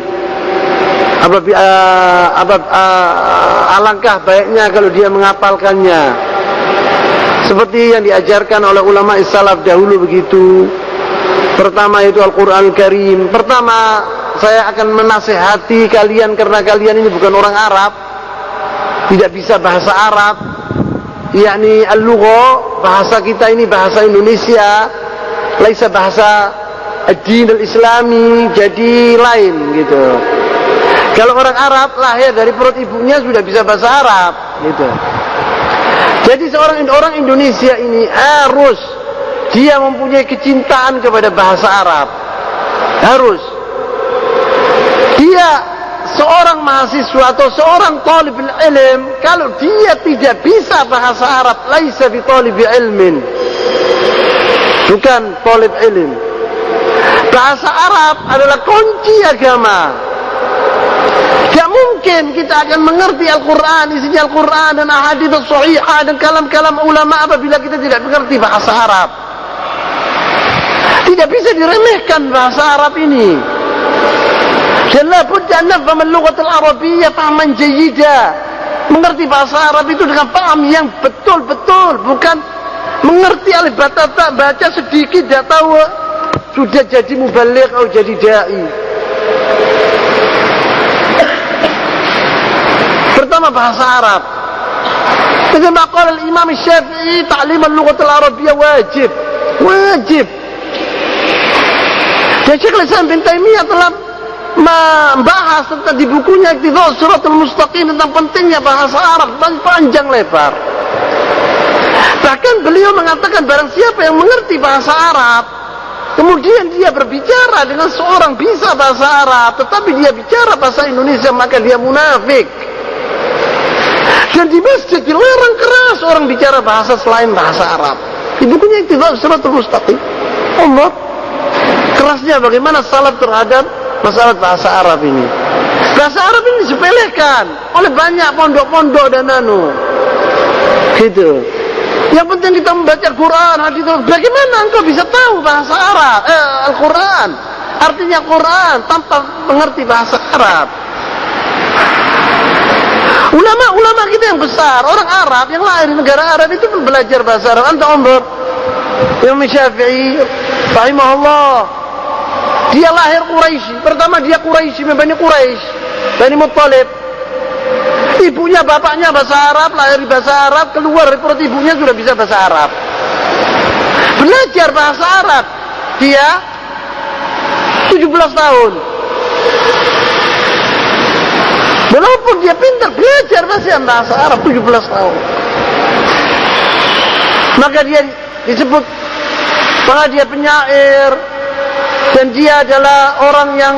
Alangkah baiknya kalau dia menghafalkannya, seperti yang diajarkan oleh ulama salaf dahulu begitu. Pertama itu Al-Quran Al-Karim. Pertama, saya akan menasehati kalian karena kalian ini bukan orang Arab, tidak bisa bahasa Arab, yakni al-lugha, bahasa kita ini bahasa Indonesia, laisa bahasa ad-din al-islami, jadi lain gitu. Kalau orang Arab lahir dari perut ibunya sudah bisa bahasa Arab gitu. Jadi orang Indonesia ini harus dia mempunyai kecintaan kepada bahasa Arab. Harus. Dia seorang mahasiswa atau seorang talibul ilm, kalau dia tidak bisa bahasa Arab, laisa bi talibi ilmin. Bukan talib ilm. Bahasa Arab adalah kunci agama. Tidak mungkin kita akan mengerti Al-Quran, isinya Al-Quran dan ahadits sahihah dan kalam-kalam ulama apabila kita tidak mengerti bahasa Arab. Tidak bisa diremehkan bahasa Arab ini. Dan labudda an nafham al-lughah al-arabiyyah fahman jayyida. Mengerti bahasa Arab itu dengan paham yang betul-betul, bukan mengerti alif bata ta, baca sedikit tidak tahu sudah jadi mubaligh atau jadi dai. Pertama bahasa Arab. Kama qala al-Imam Syafi'i, ta'lim al-lughah al-arabiyyah wajib. Wajib. Dan Syekh Al-Islam bin Taimiyah telah membahas tentang di bukunya Iqtidha' Shiratal Mustaqim tentang pentingnya bahasa Arab panjang lebar. Bahkan beliau mengatakan barang siapa yang mengerti bahasa Arab, kemudian dia berbicara dengan seorang bisa bahasa Arab, tetapi dia bicara bahasa Indonesia, maka dia munafik. Dan di masjid dilarang keras orang bicara bahasa selain bahasa Arab. Di bukunya Iqtidha' Shiratal Mustaqim. Allah, kerasnya bagaimana salaf terhadap masalah bahasa Arab ini. Bahasa Arab ini disepelekan oleh banyak pondok-pondok dan gitu. Yang penting kita membaca Quran, hadis. Bagaimana engkau bisa tahu bahasa Arab? Al-Quran, artinya Quran tanpa mengerti bahasa Arab. Ulama-ulama kita yang besar, orang Arab yang lahir di negara Arab itu belajar bahasa Arab. Anta umur Imam Syafi'i rahimahullah, dia lahir Quraisy. Pertama dia Quraisy, Bani Quraisy, Bani Muttalib. Ibunya bapaknya bahasa Arab, lahir di bahasa Arab, keluar dari perut ibunya sudah bisa bahasa Arab. Belajar bahasa Arab dia 17 tahun. Walaupun dia pintar belajar bahasa Arab 17 tahun. Maka dia disebut bahwa dia penyair, dan dia adalah orang yang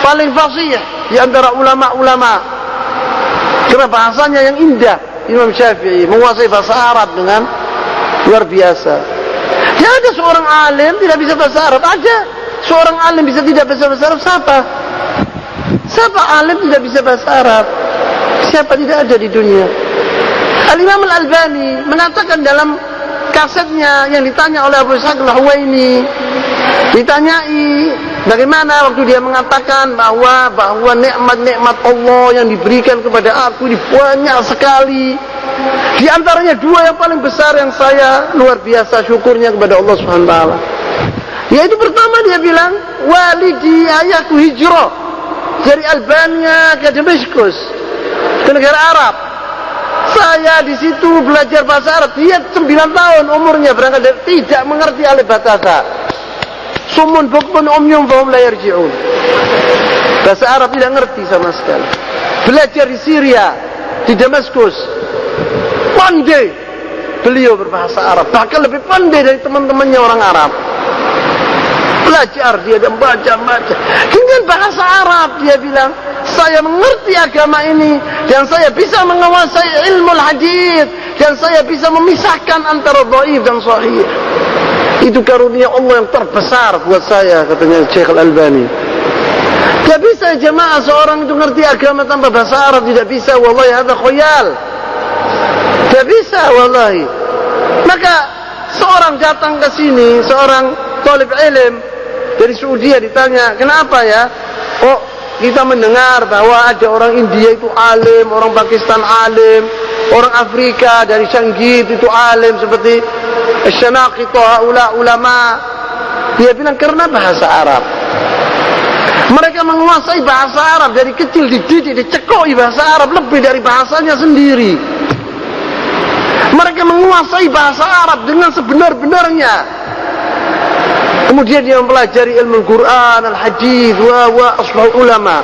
paling fasih di antara ulama-ulama karena bahasanya yang indah. Imam Syafi'i menguasai bahasa Arab dengan luar biasa. Tidak ada seorang alim tidak bisa bahasa Arab. Ada seorang alim bisa tidak bisa bahasa Arab. Siapa alim tidak bisa bahasa Arab? Siapa? Tidak ada di dunia. Al-Imam Al-Albani mengatakan dalam kasetnya yang ditanya oleh Abu Ishaq Al-Huwaini, ditanyai bagaimana waktu dia mengatakan bahwa nikmat-nikmat Allah yang diberikan kepada aku ini banyak sekali. Di antaranya dua yang paling besar yang saya luar biasa syukurnya kepada Allah Subhanahu wa taala. Yaitu pertama dia bilang, walidi ayahku hijrah dari Albania ke Damaskus, ke negara Arab. Saya di situ belajar bahasa Arab. Dia 9 tahun umurnya berangkat dari tidak mengerti alif batata. Sumun bukmun umyum fahum la yarji'un. Bahasa Arab tidak ngerti sama sekali. Belajar di Syria, di Damaskus. Pandai beliau berbahasa Arab, bahkan lebih pandai dari teman-temannya orang Arab. Belajar dia dan baca dengan bahasa Arab. Dia bilang, saya mengerti agama ini dan saya bisa menguasai ilmu hadis dan saya bisa memisahkan antara dhaif dan sahih. Itu karunia Allah yang terbesar buat saya, katanya Syekh Al-Albani. Tidak bisa jemaah seorang itu ngerti agama tanpa bahasa Arab. Tidak bisa, wallahi hadza khayal. Tidak bisa, wallahi. Maka seorang datang ke sini, seorang talib ilm dari Saudi, ditanya, kenapa ya? Oh, kita mendengar bahwa ada orang India itu alim, orang Pakistan alim, orang Afrika dari Shanghai itu alim seperti Syanaqita, ulama. Dia bilang karena bahasa Arab. Mereka menguasai bahasa Arab dari kecil, dididik, dicekoi bahasa Arab lebih dari bahasanya sendiri. Mereka menguasai bahasa Arab dengan sebenar-benarnya. Kemudian dia mempelajari ilmu Al-Quran, Al-Hadith, wa asbahul ulama.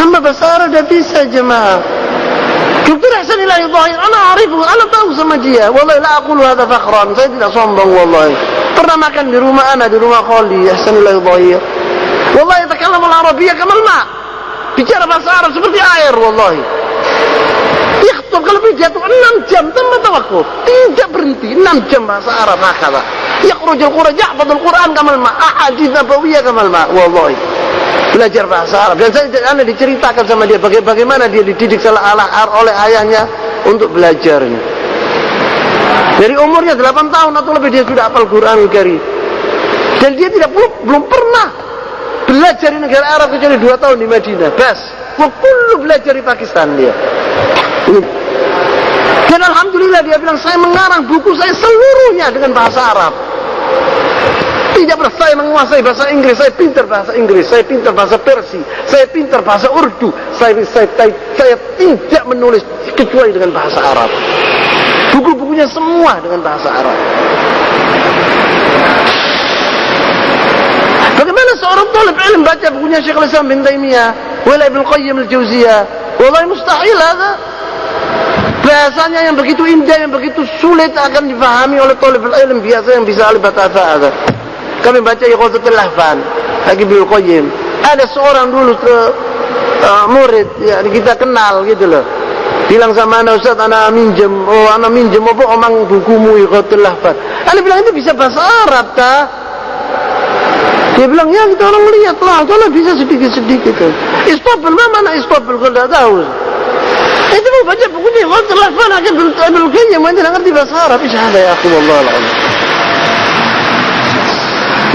Hamba bahasa Arab dah bisa jemaah. Dr. Hasan Ilahi Zahir, ana arifu, ana tahu sama dia. Wallahi la aqulu hadha fakhran. Saya tidak sombong wallahi. Pernah makan di rumah ana, di rumah Khali Hasan Ilahi Zahir. Wallahi yatakallamu al-Arabiyyah kamal ma'. Bicara bahasa Arab seperti air wallahi. Yakhthub kalau pidato 6 jam tanpa tawakuf. Tidak berhenti 6 jam bahasa Arab hakala. Yakhrujul Quran, yahfadzul Quran kamal ma', ahadits nabawiyah kamal ma'. Wallahi. Belajar bahasa Arab. Dan saya diceritakan sama dia bagaimana dia dididik oleh ayahnya untuk belajarnya. Dari umurnya 8 tahun atau lebih dia sudah hafal Quranul Karim. Dan dia belum pernah belajar di negara Arab kecuali 2 tahun di Madinah. Bas. Kullu belajar di Pakistan dia. Dan alhamdulillah dia bilang, saya mengarang buku saya seluruhnya dengan bahasa Arab. Tidak pernah saya menguasai bahasa Inggris, saya pintar bahasa Inggris, saya pintar bahasa Persia, saya pintar bahasa Urdu, saya tidak menulis kecuali dengan bahasa Arab. Buku-bukunya semua dengan bahasa Arab. Bagaimana seorang talib ilm baca bukunya Syekhul Islam bin Taimiyah, wala Ibnu Qayyim al-Jauziyah? Wallahi mustahil ada. Bahasanya yang begitu indah, yang begitu sulit akan difahami oleh talib ilm biasa yang bisa alif batata ada. Kami baca Iqadhatul Lahfan lagi Ibnu Qayyim. Ada seorang dulu murid ya kita kenal gitu loh. Bilang sama anak, Ustaz, anak minjem apa omang bukumu Iqadhatul Lahfan. Ana bilang itu bisa bahasa Arab ta? Dia bilang ya kita orang lihat lah, kalau bisa sedikit-sedikit. Istobel, mana istobel kalau tidak tahu. Itu mau baca bukunya Iqadhatul Lahfan akan Ibnu Qayyim yang tidak ngerti bahasa Arab. Isyahadah ya aku wallahi alazim.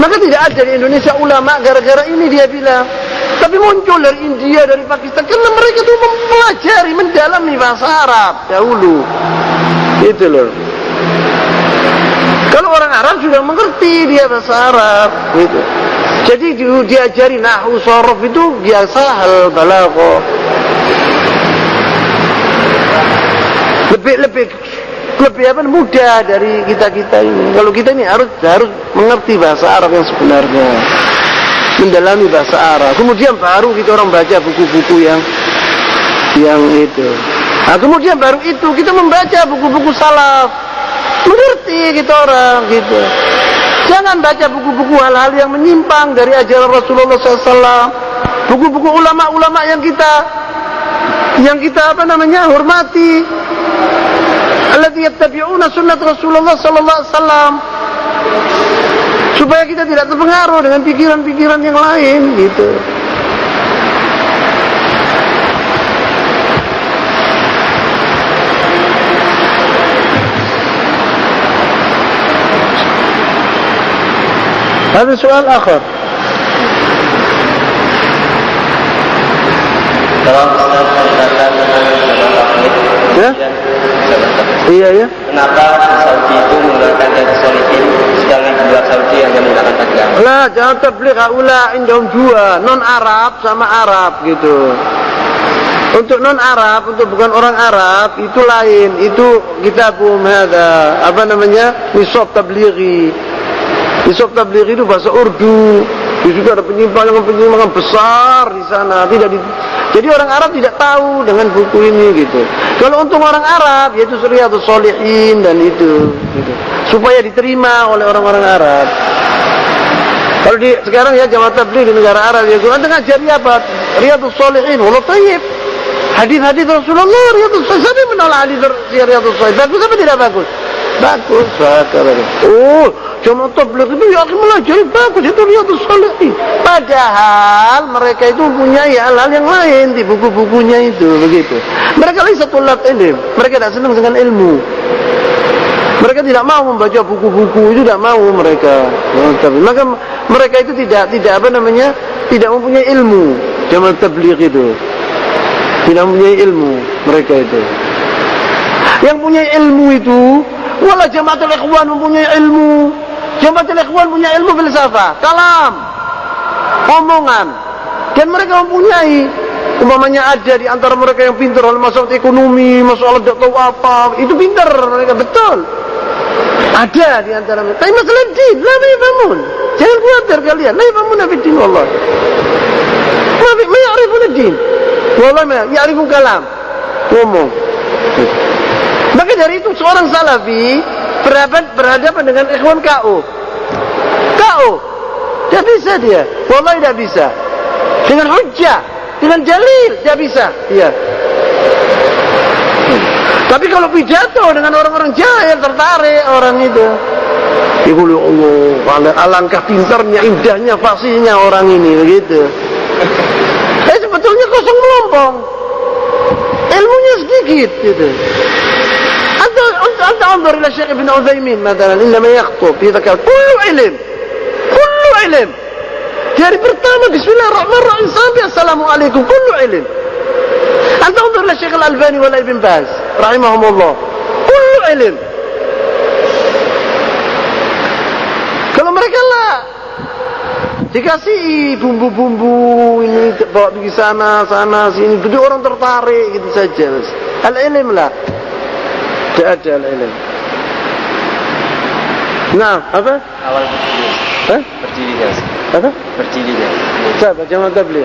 Maka tidak ada di Indonesia ulama gara-gara ini dia bilang. Tapi muncul dari India, dari Pakistan. Karena mereka itu mempelajari, mendalami bahasa Arab dahulu. Itu loh. Kalau orang Arab sudah mengerti dia bahasa Arab. Gitu. Jadi diajari nahwu sorof itu biasa hal balaghah. Lebih apa mudah dari kita ini. Kalau kita ini harus mengerti bahasa Arab yang sebenarnya, mendalami bahasa Arab. Kemudian baru kita orang baca buku-buku yang itu. Nah, kemudian baru itu kita membaca buku-buku salaf Mengerti kita orang gitu. Jangan baca buku-buku hal-hal yang menyimpang dari ajaran Rasulullah SAW. Buku-buku ulama-ulama yang kita hormati. Alladzina yattabi'una sunnat Rasulullah sallallahu alaihi wasallam. Supaya kita tidak terpengaruh dengan pikiran-pikiran yang lain gitu. Ada soal akhir. Kalau Ustaz ceritakan tentang jamaah tabligh, Ya? Iya ya. kenapa di Saudi itu menggunakan hadis sholihin, sedangkan di luar Saudi hanya menggunakan tagar? Lah, jangan tabligh haula indahum dua, non Arab sama Arab gitu. Untuk non Arab, untuk bukan orang Arab itu lain. Itu kitabum hada, nisab tablighi. Nisab tablighi itu bahasa Urdu. Di situ ada penyimpangan besar di sana. Jadi orang Arab tidak tahu dengan buku ini gitu. Kalau untuk orang Arab, yaitu Riyadhus Shalihin dan itu, gitu. Supaya diterima oleh orang-orang Arab. Kalau sekarang ya jamaah tabligh di negara Arab ya, anda ngajari apa? Riyadhus Shalihin, wallah tayyib. Hadis-hadis Rasulullah, Riyadhus Shalihin. Siapa yang menolak hadis Riyadhus Shalihin? Bagus apa tidak bagus? Bagus. Oh, jamaah tabligh itu ya melajari bagus, itu Riyadhus Shalihin. Padahal mereka itu punya hal-hal yang lain di buku-bukunya itu, begitu. Mereka laisa tulab ilm, mereka tidak senang dengan ilmu. Mereka tidak mau membaca buku-buku itu, tidak mau mereka. Maka mereka itu tidak mempunyai ilmu. Jamaah tabligh itu tidak mempunyai ilmu mereka itu. Yang punya ilmu itu, wala Jamaatul Ikhwan mempunyai ilmu. Jamaatul Ikhwan punya ilmu filsafah, kalam, omongan. Dan mereka mempunyai, umpamanya ada di antara mereka yang pintar dalam masalah ekonomi, masalah tidak tahu apa, itu pintar mereka, betul. Ada di antara mereka. Tapi masalah din, la yafhamun. Jangan khawatir kalian, la yafhamuna fi din wallah. Ma ya'rifuna din. Wallah ma ya'rifun kalam. Ngomong. Maka dari itu seorang salafi berhadapan dengan ikhwan KO. Tidak bisa dia. Wallahi tidak bisa. Dengan hujjah, dengan dalil tidak bisa. Iya. Tapi kalau pidato dengan orang-orang jahil tertarik orang itu. Ibu Allah, alangkah pintarnya, indahnya, fasihnya orang ini begitu. Sebetulnya kosong melompong. Ilmunya sedikit gitu. أنت انظر إلى الشيخ ابن عثيمين مثلا إنما يخطب يذكر كله علم dari pertama Bismillahirrahmanirrahim sampai Assalamualaikum kullu ilm. أنت انظر إلى الشيخ الألباني ولا ابن باز رحمهم الله kullu ilm. Kalau mereka lah dikasih bumbu-bumbu ini bawa pergi sana sini, jadi orang tertarik gitu saja. Al-ilm lah. Tidak ada al-ilm. Nah, apa? Awal berdiri. Berdirinya. Apa? Berdirinya. Siapa? Jamaah tabligh.